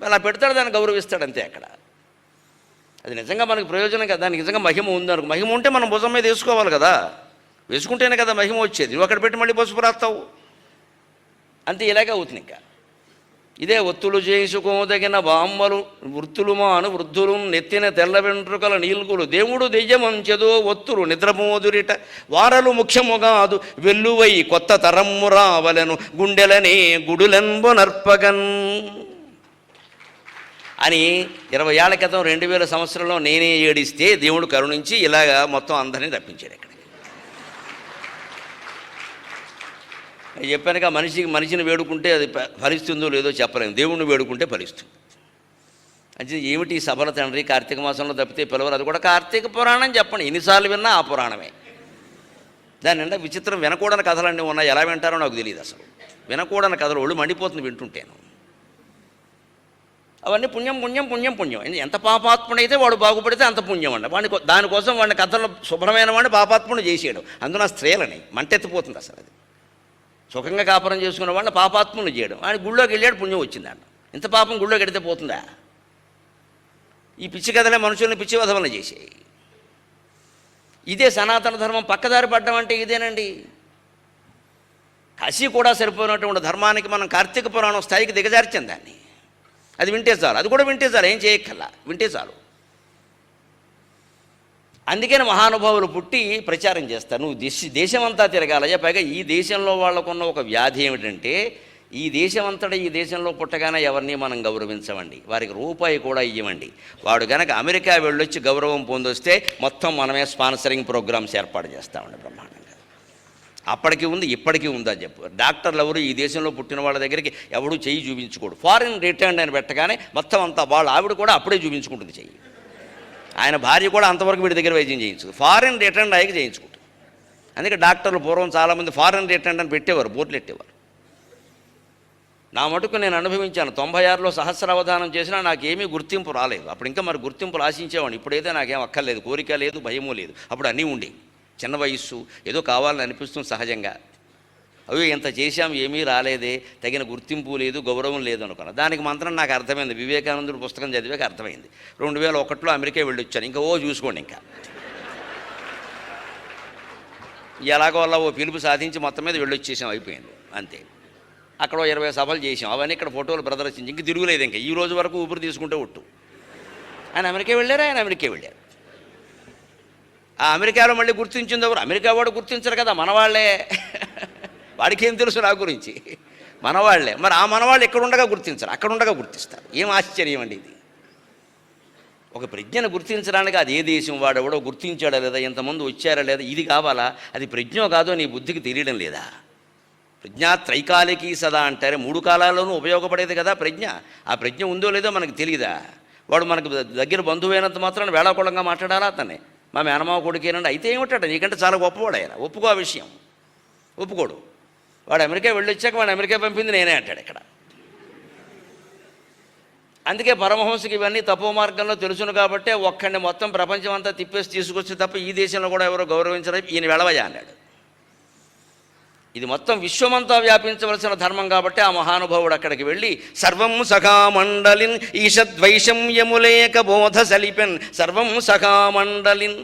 అలా పెడతాడు, దాన్ని గౌరవిస్తాడు అంతే. అక్కడ అది నిజంగా మనకు ప్రయోజనం కదా. దానికి నిజంగా మహిమ ఉందనుకో, మహిమ ఉంటే మనం భుజం మీద వేసుకోవాలి కదా, వేసుకుంటేనే కదా మహిమ వచ్చేది. నువ్వు అక్కడ పెట్టి మళ్ళీ పసుపు రాస్తావు అంతే. ఇలాగే అవుతుంది. ఇంకా ఇదే ఒత్తులు చేసుకోదగిన బామ్మలు వృత్తులు మాను వృద్ధులు నెత్తిన తెల్ల వెంట్రుకల నీల్గులు దేవుడు దెయ్యమంచెదో ఒత్తులు నిద్రమోదురిట వారలు ముఖ్యముగాదు వెల్లువై కొత్త తరమ్ము రావలను గుండెలనే గుడులెన్బు నర్పగన్ అని 20 ఏళ్ల క్రితం 2000 సంవత్సరంలో నేనే ఏడిస్తే దేవుడు కరుణించి ఇలాగా మొత్తం అందరినీ రప్పించాడు. ఇక్కడ నేను చెప్పానుగా, మనిషిని వేడుకుంటే అది ఫలిస్తుందో లేదో చెప్పలేము, దేవుణ్ణి వేడుకుంటే ఫలిస్తుంది. అంటే ఏమిటి ఈ సభల తండ్రి? కార్తీక మాసంలో తప్పితే పిలవరు. అది కూడా కార్తీక పురాణం చెప్పండి. ఎన్నిసార్లు విన్నా ఆ పురాణమే. దాని నిండా విచిత్రం వినకూడని కథలన్నీ ఉన్నాయి. ఎలా వింటారో నాకు తెలియదు అసలు. వినకూడని కథలు ఒళ్ళు మండిపోతుంది వింటుంటేను. అవన్నీ పుణ్యం పుణ్యం పుణ్యం పుణ్యం. ఎంత పాపాత్ముడైతే వాడు బాగుపడితే అంత పుణ్యం అండి. దానికోసం వాడిని కథల్లో శుభ్రమైన వాడిని పాపాత్ముడు చేసేయడం. అందున స్త్రీలని మంటెత్తిపోతుంది అసలు. అది సుఖంగా కాపురం చేసుకున్న వాళ్ళని పాపాత్ములు చేయడం. ఆయన గుళ్ళోకి వెళ్ళాడు, పుణ్యం వచ్చిందంట. ఇంత పాపం గుళ్ళోకి వెడితే పోతుందా? ఈ పిచ్చి కథలే మనుషుల్ని పిచ్చి వధవలను చేసేయి. ఇదే సనాతన ధర్మం పక్కదారి పడ్డం అంటే ఇదేనండి. కాశీ కూడా సరిపోయినటువంటి ధర్మానికి మనం కార్తీక పురాణం స్థాయికి దిగజార్చాం దాన్ని. అది వింటే చాలు, అది కూడా వింటే చాలు, ఏం చేయక్కర్లా, వింటే చాలు. అందుకని మహానుభావులు పుట్టి ప్రచారం చేస్తారు. నువ్వు దేశమంతా తిరగాలయ్యా. పైగా ఈ దేశంలో వాళ్ళకున్న ఒక వ్యాధి ఏమిటంటే, ఈ దేశమంతటా ఈ దేశంలో పుట్టగానే ఎవరిని మనం గౌరవించమండి, వారికి రూపాయి కూడా ఇవ్వమండి. వాడు కనుక అమెరికా వెళ్ళొచ్చి గౌరవం పొందొస్తే మొత్తం మనమే స్పాన్సరింగ్ ప్రోగ్రామ్స్ ఏర్పాటు చేస్తామండి బ్రహ్మాండంగా. అప్పటికి ఉంది, ఇప్పటికీ ఉందా చెప్పు. డాక్టర్లు ఎవరు ఈ దేశంలో పుట్టిన వాళ్ళ దగ్గరికి ఎవడూ చెయ్యి చూపించుకోడు. ఫారిన్ రిటర్న్ అని పెట్టగానే మొత్తం అంతా వాళ్ళ ఆవిడ కూడా అప్పుడే చూపించుకుంటుంది చెయ్యి. ఆయన భార్య కూడా అంతవరకు వీడి దగ్గర వైద్యం చేయించుకుంది. ఫారిన్ రిటర్న్ అయ్యి చేయించుకుంటుంది. అందుకే డాక్టర్లు పూర్వం చాలామంది ఫారెన్ అటెండెంట్ అని పెట్టేవారు, బోర్డులు పెట్టేవారు. నా మటుకు నేను అనుభవించాను. 96లో సహస్రావధానం చేసినా నాకేమీ గుర్తింపు రాలేదు. అప్పుడు ఇంకా మరి గుర్తింపులు ఆశించేవాడిని. ఇప్పుడైతే నాకేం అక్కర్లేదు, కోరిక లేదు, భయము లేదు. అప్పుడు అన్నీ ఉండి చిన్న వయస్సు, ఏదో కావాలని అనిపిస్తుంది సహజంగా. అవి ఎంత చేశాం, ఏమీ రాలేదే, తగిన గుర్తింపు లేదు, గౌరవం లేదు అనుకున్నా. దానికి మాత్రం నాకు అర్థమైంది, వివేకానందుడు పుస్తకం చదివాక అర్థమైంది. 2001లో అమెరికా వెళ్ళొచ్చాను. ఇంకా చూసుకోండి, ఇంకా ఎలాగో అలా ఓ పిలుపు సాధించి మొత్తం మీద వెళ్ళొచ్చేసాం, అయిపోయింది అంతే. అక్కడ 20 సభలు చేసాం, అవన్నీ ఇక్కడ ఫోటోలు ప్రదర్శించి ఇంక తిరుగులేదు. ఇంకా ఈ రోజు వరకు ఊపిరి తీసుకుంటే ఒట్టు. ఆయన అమెరికా వెళ్ళారు. ఆ అమెరికాలో మళ్ళీ గుర్తించింది ఎవరు? అమెరికా వాడు గుర్తించరు కదా, మనవాళ్లే. వాడికి ఏం తెలుసు నా గురించి? మనవాళ్లే. మరి ఆ మనవాళ్ళు ఎక్కడుండగా గుర్తించరు, అక్కడుండగా గుర్తిస్తారు. ఏం ఆశ్చర్యం అండి ఇది! ఒక ప్రజ్ఞను గుర్తించడానికి అది ఏ దేశం వాడెవడో గుర్తించాడా లేదా, ఎంతమంది వచ్చారా లేదా, ఇది కావాలా? అది ప్రజ్ఞో కాదో నీ బుద్ధికి తెలియడం లేదా? ప్రజ్ఞా త్రైకాలికీ సదా అంటారే, 3 కాలాల్లోనూ ఉపయోగపడేది కదా ప్రజ్ఞ. ఆ ప్రజ్ఞ ఉందో లేదో మనకు తెలియదా? వాడు మనకు దగ్గర బంధువైనంత మాత్రాన వేళాకోళంగా మాట్లాడాలా అతన్ని? మా మేనమావ కొడుకేనండి, అయితే ఏమిటాడు, నీకంటే చాలా గొప్పవాడు ఆయన. ఒప్పుకో, ఆ విషయం ఒప్పుకోడు. వాడు అమెరికా వెళ్ళొచ్చాక వాడు అమెరికా పంపింది నేనే అంటాడు ఇక్కడ. అందుకే పరమహంసకి ఇవన్నీ తపో మార్గంలో తెలుసును కాబట్టే ఒక్కడిని మొత్తం ప్రపంచం అంతా తిప్పేసి తీసుకొచ్చి తప్ప ఈ దేశంలో కూడా ఎవరో గౌరవించరు, ఈయన వెళ్ళవయ్యా అన్నాడు. ఇది మొత్తం విశ్వమంతా వ్యాపించవలసిన ధర్మం కాబట్టి ఆ మహానుభావుడు అక్కడికి వెళ్ళి సర్వం సఖామండలిన్ ఈషద్వైషం యములేక బోధ సలిపెన్ సర్వం సఖామండలిన్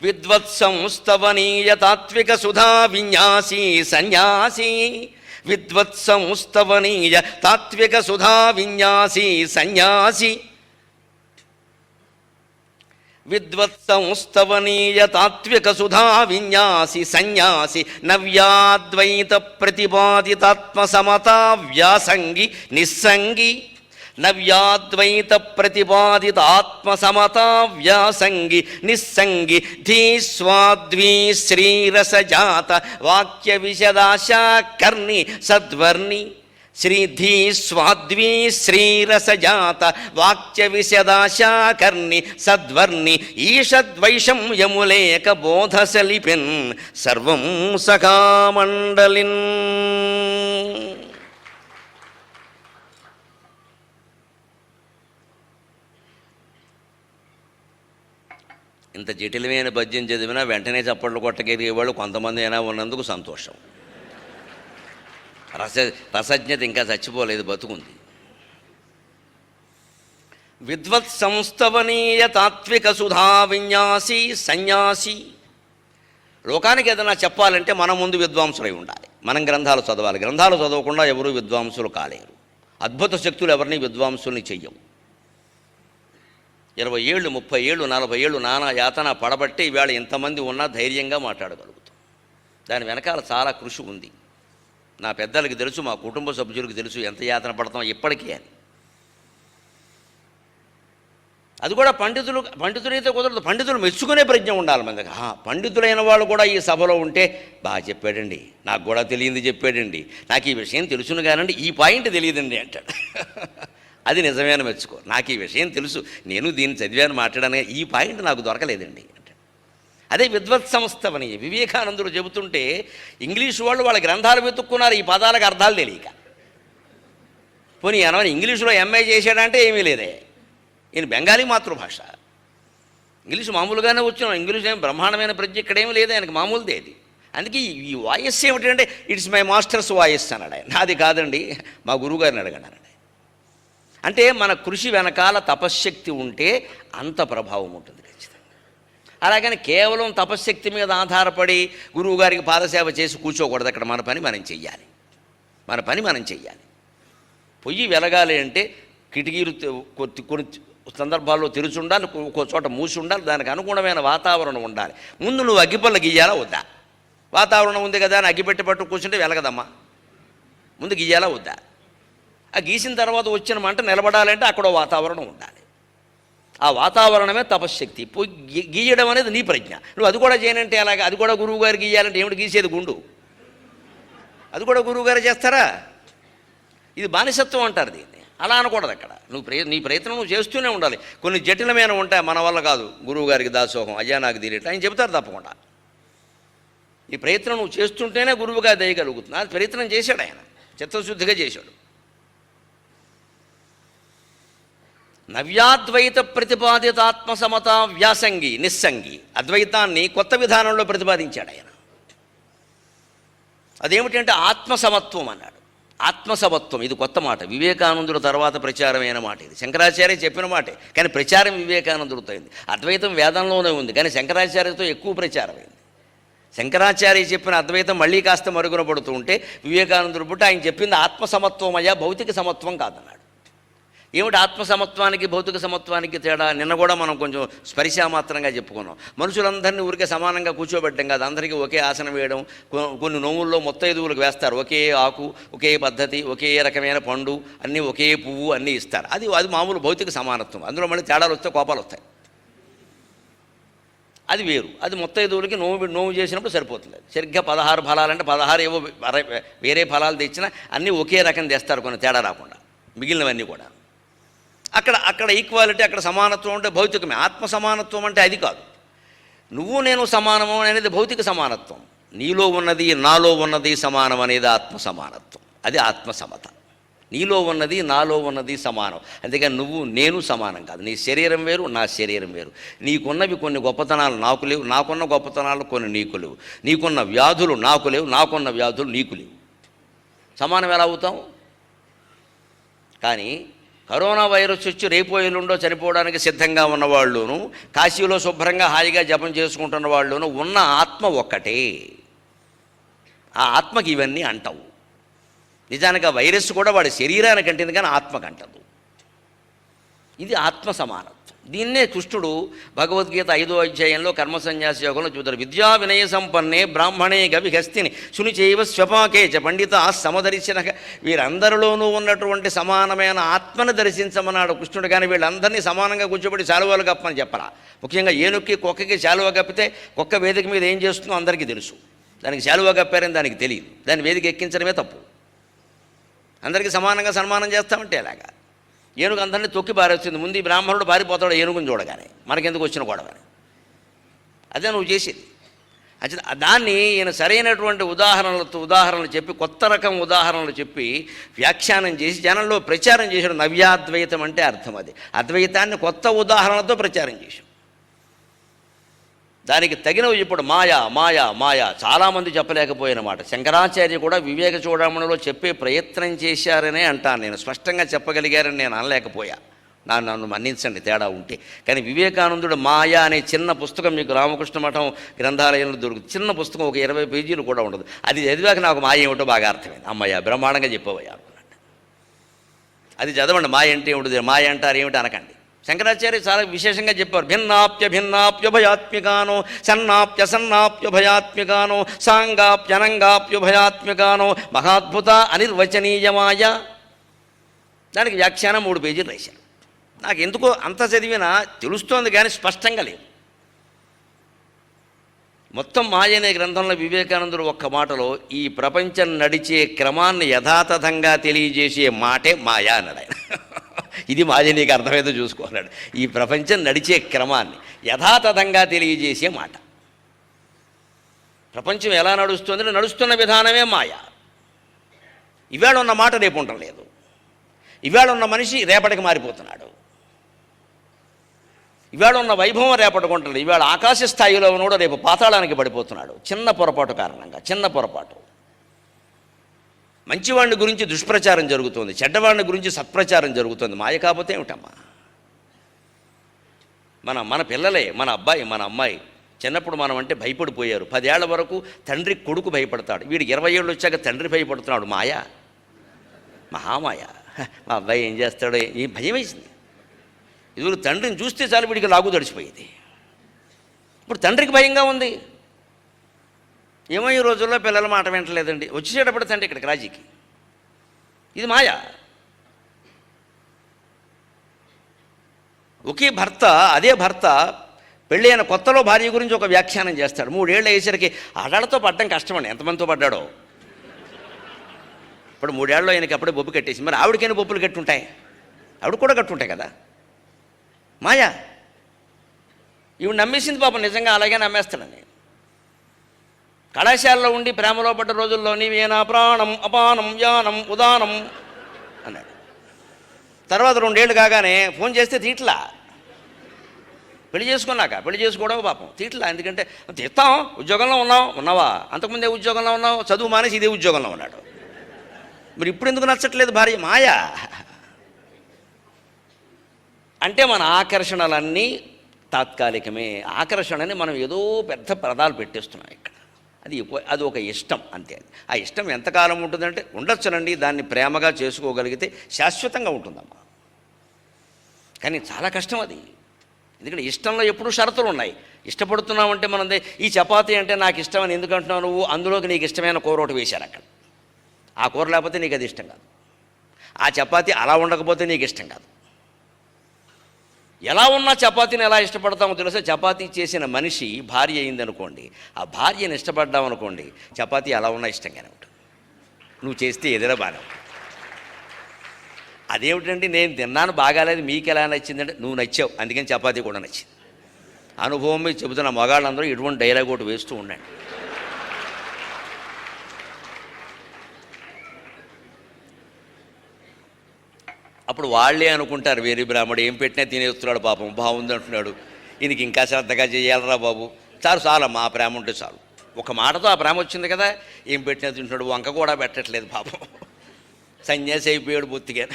విద్వత్సంస్తవనీయ తాత్విక సుధా విన్యాసీ సన్యాసీ విద్వత్సంస్తవనీయ తాత్విక సుధా విన్యాసీ సన్యాసి విద్వత్సంస్తవనీయ తాత్విక సుధా విన్యాసి సన్యాసి నవ్యాద్వైత ప్రతిపాదితాత్మ సమతా వ్యాసంగి నిస్సంగి నవ్యాద్వైత ప్రతిపాదిత ఆత్మ సమతా వ్యాసంగి నిస్సంగి ధీస్వాద్వీ శ్రీరసజాత వాక్య విశదాశా కర్ణి సద్వర్ణి శ్రీధీ స్వాద్వీ శ్రీరసజాత వాక్య విశదాశా కర్ణి సద్వర్ణి ఈషద్వైషం యములేక బోధసలిపెన్ సర్వం సఖామండలిన్. ఇంత జటిలమైన పద్యం చదివినా వెంటనే చప్పట్లు కొట్టగలిగేవాళ్ళు కొంతమంది అయినా ఉన్నందుకు సంతోషం. రసజ్ఞత ఇంకా చచ్చిపోలేదు, బతుకుంది. విద్వత్ సంస్తవనీయ తాత్విక సుధా విన్యాసి సన్యాసి. లోకానికి ఏదైనా చెప్పాలంటే మన ముందు విద్వాంసులై ఉండాలి, మనం గ్రంథాలు చదవాలి. గ్రంథాలు చదవకుండా ఎవరూ విద్వాంసులు కాలేరు. అద్భుత శక్తులు ఎవరిని విద్వాంసుల్ని చెయ్యవు. 20 ఏళ్ళు 30 ఏళ్ళు 40 ఏళ్ళు నానా యాతన పడబట్టి ఈవేళ ఇంతమంది ఉన్నా ధైర్యంగా మాట్లాడగలుగుతాం. దాని వెనకాల చాలా కృషి ఉంది. నా పెద్దలకి తెలుసు, మా కుటుంబ సభ్యులకు తెలుసు ఎంత యాతన పడతాం ఇప్పటికీ అని. అది కూడా పండితులైతే కుదరదు, పండితులు మెచ్చుకునే ప్రజ్ఞ ఉండాలి మన దగ్గర. పండితులైన వాళ్ళు కూడా ఈ సభలో ఉంటే బాగా చెప్పాడండి, నాకు కూడా తెలియంది చెప్పాడండి, నాకు ఈ విషయం తెలుసును కానండి ఈ పాయింట్ తెలియదండి అంటాడు. అది నిజమేన మెచ్చుకో. నాకు ఈ విషయం తెలుసు, నేను దీన్ని చదివాను మాట్లాడాను, ఈ పాయింట్ నాకు దొరకలేదండి అంటాడు. అదే విద్వత్ సంస్థవని వివేకానందుడు చెబుతుంటే ఇంగ్లీషు వాళ్ళు వాళ్ళ గ్రంథాలు వెతుక్కున్నారు ఈ పదాలకు అర్థాలు తెలియక. పోనీ అనవని ఇంగ్లీషులో ఎంఏ చేశాడంటే ఏమీ లేదే, ఈయన బెంగాలీ మాతృభాష, ఇంగ్లీషు మామూలుగానే వచ్చిన ఇంగ్లీష్ ఏం బ్రహ్మాండమైన ప్రజ్ఞ ఇక్కడేమీ లేదు, ఆయనకు మామూలుదే అది. అందుకే ఈ వాయిస్ ఏమిటంటే ఇట్స్ మై మాస్టర్స్ వాయిస్ అన్నాడు ఆయన. నాది కాదండి, మా గురువుగారిని అడగండి అన్నాడు. అంటే మన కృషి వెనకాల తపశ్శక్తి ఉంటే అంత ప్రభావం ఉంటుంది ఖచ్చితంగా. అలాగని కేవలం తపశ్శక్తి మీద ఆధారపడి గురువుగారికి పాదసేవ చేసి కూర్చోకూడదు. అక్కడ మన పని మనం చెయ్యాలి. పొయ్యి వెలగాలి అంటే కిటికీలు కొన్ని సందర్భాల్లో తెరిచి ఉండాలి, ఒక్కో చోట మూసి ఉండాలి, దానికి అనుగుణమైన వాతావరణం ఉండాలి. ముందు నువ్వు అగ్గిపల్ల గీయాలా వద్దా? వాతావరణం ఉంది కదా అని అగ్గిపెట్టి పట్టు కూర్చుంటే వెలగదమ్మా. ముందు గీయాలా వద్దా? ఆ గీసిన తర్వాత వచ్చిన మంట నిలబడాలంటే అక్కడ వాతావరణం ఉండాలి. ఆ వాతావరణమే తపశ్శక్తి. పోయి గీయడం అనేది నీ ప్రజ్ఞ. నువ్వు అది కూడా చేయనంటే అలాగే, అది కూడా గురువు గారు గీయాలంటే ఏమిటి గీసేది గుండు? అది కూడా గురువు గారు చేస్తారా? ఇది బానిసత్వం అంటారు దీన్ని. అలా అనకూడదు. అక్కడ నీ ప్రయత్నం నువ్వు చేస్తూనే ఉండాలి. కొన్ని జటిలమైన ఉంటాయి, మన వల్ల కాదు, గురువు గారికి దాసోహం, అయ్యా నాకు తీరేట ఆయన చెబుతారు తప్పకుండా. ఈ ప్రయత్నం నువ్వు చేస్తుంటేనే గురువుగా దయగలుగుతున్నా. అది ప్రయత్నం చేశాడు ఆయన, చిత్తశుద్ధిగా చేశాడు. నవ్యాద్వైత ప్రతిపాదిత ఆత్మసమత వ్యాసంగి నిస్సంగి, అద్వైతాన్ని కొత్త విధానంలో ప్రతిపాదించాడు ఆయన. అదేమిటంటే ఆత్మసమత్వం అన్నాడు. ఆత్మసమత్వం ఇది కొత్త మాట, వివేకానందుల తర్వాత ప్రచారమైన మాట. ఇది శంకరాచార్య చెప్పిన మాటే, కానీ ప్రచారం వివేకానందుడితో అయింది. అద్వైతం వేదంలోనే ఉంది, కానీ శంకరాచార్యతో ఎక్కువ ప్రచారమైంది. శంకరాచార్య చెప్పిన అద్వైతం మళ్ళీ కాస్త మరుగున పడుతూ ఉంటే వివేకానందుడు పుట్టి ఆయన చెప్పింది ఆత్మసమత్వమయ్యా, భౌతిక సమత్వం కాదన్నాడు. ఏమిటి ఆత్మసమత్వానికి భౌతిక సమత్వానికి తేడా? నిన్న కూడా మనం కొంచెం స్పర్శామాత్రంగా చెప్పుకున్నాం. మనుషులందరినీ ఊరికే సమానంగా కూర్చోబెట్టడం కాదు, అందరికీ ఒకే ఆసనం వేయడం. కొన్ని నోముల్లో మొత్తైదువులకు వేస్తారు, ఒకే ఆకు, ఒకే పద్ధతి, ఒకే రకమైన పండు, అన్నీ ఒకే పువ్వు అన్నీ ఇస్తారు. అది మామూలు భౌతిక సమానత్వం. అందులో మళ్ళీ తేడాలు వస్తే కోపాలు వస్తాయి, అది వేరు. అది మొత్తైదువులకి నోము చేసినప్పుడు సరిపోతుంది. సరిగ్గా 16 ఫలాలంటే 16 ఏవో వేరే ఫలాలు తెచ్చినా అన్నీ ఒకే రకం తెస్తారు, కొన్ని తేడా రాకుండా, మిగిలినవన్నీ కూడా. అక్కడ ఈక్వాలిటీ, అక్కడ సమానత్వం అంటే భౌతికమే. ఆత్మ సమానత్వం అంటే అది కాదు. నువ్వు నేను సమానము అనేది భౌతిక సమానత్వం. నీలో ఉన్నది నాలో ఉన్నది సమానం అనేది ఆత్మ సమానత్వం, అది ఆత్మసమత. నీలో ఉన్నది నాలో ఉన్నది సమానం, అంతేగాని నువ్వు నేను సమానం కాదు. నీ శరీరం వేరు, నా శరీరం వేరు. నీకున్నవి కొన్ని గొప్పతనాలు నాకు లేవు, నాకున్న గొప్పతనాలు కొన్ని నీకు లేవు. నీకున్న వ్యాధులు నాకు లేవు, నాకున్న వ్యాధులు నీకు లేవు. సమానం ఎలా అవుతాం? కానీ కరోనా వైరస్ వచ్చి రేపో ఎల్లుండో చనిపోవడానికి సిద్ధంగా ఉన్నవాళ్ళును, కాశీలో శుభ్రంగా హాయిగా జపం చేసుకుంటున్న వాళ్ళును ఉన్న ఆత్మ ఒక్కటే. ఆ ఆత్మకి ఇవన్నీ అంటవు. నిజానికి ఆ వైరస్ కూడా వాడి శరీరానికి అంటింది, కానీ ఆత్మకు అంటదు. ఇది ఆత్మ సమానత్వం. దీన్నే కృష్ణుడు భగవద్గీత 5వ అధ్యాయంలో కర్మసన్యాస యోగంలో చూస్తారు. విద్యా వినయ సంపన్నే బ్రాహ్మణే గవిహస్తిని శునిచైవ స్వపాకే చ పండిత సమదర్శన. వీరందరిలోనూ ఉన్నటువంటి సమానమైన ఆత్మను దర్శించమన్నాడు కృష్ణుడు. కానీ వీళ్ళందరినీ సమానంగా కూర్చోబెట్టి శాలువాలు కప్పని చెప్పరా. ముఖ్యంగా ఏనుక్కి కుక్కకి శాలువా కప్పితే కుక్క వేదిక మీద ఏం చేస్తుందో అందరికీ తెలుసు, దానికి శాలువా కప్పారని దానికి తెలియదు. దాన్ని వేదిక ఎక్కించడమే తప్పు. అందరికీ సమానంగా సన్మానం చేస్తామంటే ఎలాగా? ఏనుగు అందరినీ తొక్కి పారేస్తుంది. ముందు ఈ బ్రాహ్మణుడు పారిపోతాడు ఏనుగుని చూడగానే, మనకెందుకు వచ్చిన గొడవని. అదే నువ్వు చేసేది. అసలు దాన్ని ఈయన సరైనటువంటి ఉదాహరణలు చెప్పి, కొత్త రకం ఉదాహరణలు చెప్పి వ్యాఖ్యానం చేసి జనంలో ప్రచారం చేశాడు. నవ్యాద్వైతం అంటే అర్థం అది. అద్వైతాన్ని కొత్త ఉదాహరణలతో ప్రచారం చేశాడు. దానికి తగినవి ఇప్పుడు మాయా మాయా మాయా చాలామంది చెప్పలేకపోయిన మాట. శంకరాచార్య కూడా వివేక చూడమణిలో చెప్పే ప్రయత్నం చేశారనే అంటాను నేను. స్పష్టంగా చెప్పగలిగారని నేను అనలేకపోయా, నన్ను మన్నించండి తేడా ఉంటే. కానీ వివేకానందుడు మాయా అనే చిన్న పుస్తకం మీకు రామకృష్ణ మఠం గ్రంథాలయంలో దొరుకుతుంది. చిన్న పుస్తకం, ఒక 20 పేజీలు కూడా ఉండదు. అది చదివాక నాకు మాయ ఏమిటో బాగా అర్థమైంది. అమ్మయ్య బ్రహ్మాండంగా చెప్పవయ్యా అనుకున్నట్టు. అది చదవండి. మాయ అంటే ఏమిటి, మాయ అంటారు ఏమిటి అనకండి. శంకరాచార్య చాలా విశేషంగా చెప్పారు. భిన్నాప్యభిన్నాప్యుభయాత్మికానో సన్నాప్యసన్నాప్యుభయాత్మికానో సాంగాప్యనంగాప్యుభయాత్మికానో మహాద్భుత అనిర్వచనీయమాయ. దానికి వ్యాఖ్యానం 3 పేజీలు రాశారు. నాకు ఎందుకో అంత చదివినా తెలుస్తోంది, కానీ స్పష్టంగా లేదు. మొత్తం మాయ అనే గ్రంథంలో వివేకానందుడు ఒక్క మాటలో ఈ ప్రపంచం నడిచే క్రమాన్ని యథాతథంగా తెలియజేసే మాటే మాయా అన్నాడు ఆయన. ఇది మాయ, నీకు అర్థమైతే చూసుకోన్నాడు. ఈ ప్రపంచం నడిచే క్రమాన్ని యథాతథంగా తెలియజేసే మాట. ప్రపంచం ఎలా నడుస్తుందంటే నడుస్తున్న విధానమే మాయ. ఇవాళ ఉన్న మాట రేపు ఉండటం లేదు. ఇవాళ ఉన్న మనిషి రేపటికి మారిపోతున్నాడు. ఇవాళ ఉన్న వైభవం రేపటికి ఉంటుంది. ఇవాళ ఆకాశ స్థాయిలో కూడా రేపు పాతాళానికి పడిపోతున్నాడు. చిన్న పొరపాటు కారణంగా, చిన్న పొరపాటు. మంచివాడిని గురించి దుష్ప్రచారం జరుగుతుంది, చెడ్డవాడిని గురించి సత్ప్రచారం జరుగుతుంది. మాయ కాకపోతే ఏమిటమ్మా? మన పిల్లలే, మన అబ్బాయి మన అమ్మాయి చిన్నప్పుడు మనం అంటే భయపడిపోయారు. 10 ఏళ్ల వరకు తండ్రి కొడుకు భయపడతాడు. వీడికి 20 ఏళ్ళు వచ్చాక తండ్రి భయపడుతున్నాడు. మాయ, మహామాయ. మా అబ్బాయి ఏం చేస్తాడో ఈ భయం వేసింది. ఇదివరకు తండ్రిని చూస్తే చాలు వీడికి లాగు తడిచిపోయేది. ఇప్పుడు తండ్రికి భయంగా ఉంది. ఏమో ఈ రోజుల్లో పిల్లల మాట వింటలేదండి. వచ్చేటప్పుడు తండ్రి ఇక్కడికి రాజీకి. ఇది మాయ. ఒకే భర్త, అదే భర్త పెళ్ళైన కొత్తలో భార్య గురించి ఒక వ్యాఖ్యానం చేస్తాడు. 3 ఏళ్ళు అయ్యేసరికి ఆడాళ్ళతో పడ్డం కష్టమండి. ఎంతమందితో పడ్డాడో. ఇప్పుడు 3 ఏళ్ళలో ఆయనకి అప్పుడే బొబ్బు కట్టేసి, మరి ఆవిడకైనా బొబ్బులు కట్టుంటాయి, ఆవిడ కూడా కట్టుంటాయి కదా. మాయా. ఈవిడ నమ్మేసింది పాపం, నిజంగా అలాగే నమ్మేస్తాడని. కళాశాలలో ఉండి ప్రేమలో పడ్డ రోజుల్లో నీవేనా ప్రాణం అపానం యానం ఉదానం అన్నాడు. తర్వాత 2 ఏళ్ళు కాగానే ఫోన్ చేస్తే తీట్లా. పెళ్లి చేసుకోవడం పాపం తీట్లా. ఎందుకంటే తీస్తాం, ఉద్యోగంలో ఉన్నావా? అంతకుముందే ఉద్యోగంలో ఉన్నావు, చదువు మానేసి ఇదే ఉద్యోగంలో ఉన్నాడు. మరి ఇప్పుడు ఎందుకు నచ్చట్లేదు భార్య? మాయా. అంటే మన ఆకర్షణలన్నీ తాత్కాలికమే. ఆకర్షణని మనం ఏదో పెద్ద పదాలు పెట్టేస్తున్నాం ఇక్కడ. అది ఒక ఇష్టం అంతే. ఆ ఇష్టం ఎంతకాలం ఉంటుందంటే ఉండొచ్చునండి, దాన్ని ప్రేమగా చేసుకోగలిగితే శాశ్వతంగా ఉంటుందమ్మా. కానీ చాలా కష్టం అది. ఎందుకంటే ఇష్టంలో ఎప్పుడూ షరతులు ఉన్నాయి. ఇష్టపడుతున్నామంటే మనం ఈ చపాతీ అంటే నాకు ఇష్టం అని ఎందుకు అంటున్నావు నువ్వు? అందులోకి నీకు ఇష్టమైన కూర ఒకటి వేశారు అక్కడ. ఆ కూర లేకపోతే నీకు అది ఇష్టం కాదు. ఆ చపాతీ అలా ఉండకపోతే నీకు ఇష్టం కాదు. ఎలా ఉన్నా చపాతీని ఎలా ఇష్టపడతామో తెలుసా? చపాతీ చేసిన మనిషి భార్య అయిందనుకోండి, ఆ భార్యను ఇష్టపడ్డామనుకోండి, చపాతీ ఎలా ఉన్నా ఇష్టంగానే ఉంటుంది. నువ్వు చేస్తే ఎదురా బాగా. అదేమిటండి నేను తిన్నాను బాగాలేదు మీకు ఎలా నచ్చిందంటే నువ్వు నచ్చావు అందుకని చపాతీ కూడా నచ్చింది. అనుభవం మీద చెబుతున్న మగాళ్ళందరూ ఇటువంటి డైలాగ్ ఒకటి వేస్తూ ఉండండి. అప్పుడు వాళ్ళే అనుకుంటారు, వేరే బ్రాహ్మడు ఏం పెట్టినా తినేస్తున్నాడు పాపం, బాగుంది అంటున్నాడు, ఈయనకి ఇంకా శ్రద్ధగా చేయాలరా బాబు. చాలమ్మా ఆ ప్రేమ ఉంటే చాలు. ఒక మాటతో ఆ ప్రేమ వచ్చింది కదా. ఏం పెట్టినా తింటున్నాడు, వంక కూడా పెట్టట్లేదు పాపం, సన్యాసి అయిపోయాడు బొత్తిగా.